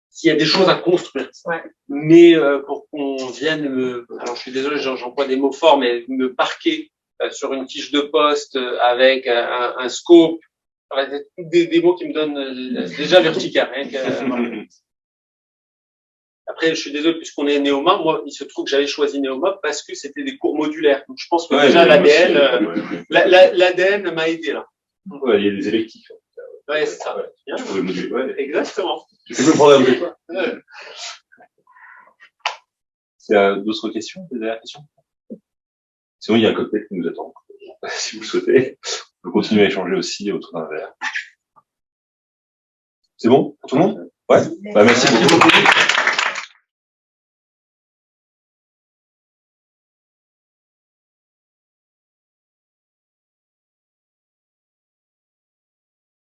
S'il y a des choses à construire. Ouais. Mais pour qu'on vienne alors je suis désolé, j'emploie des mots forts, mais me parquer sur une fiche de poste avec un scope, des mots qui me donnent déjà l'urticaire. Voilà. Après, je suis désolé, puisqu'on est Néoma, moi, il se trouve que j'avais choisi Néoma parce que c'était des cours modulaires. Donc, je pense que déjà l'ADN m'a aidé là. Ouais, il y a des électifs. Ouais, c'est ça. Bien. Tu pouvais moduler. Ouais. Exactement. Tu peux prendre un peu toi. Ouais. Il y a d'autres questions, des dernières questions? Sinon, il y a un cocktail qui nous attend. Si vous le souhaitez, on peut continuer à échanger aussi autour d'un verre. C'est bon pour tout le monde? Ouais. Bah, merci beaucoup.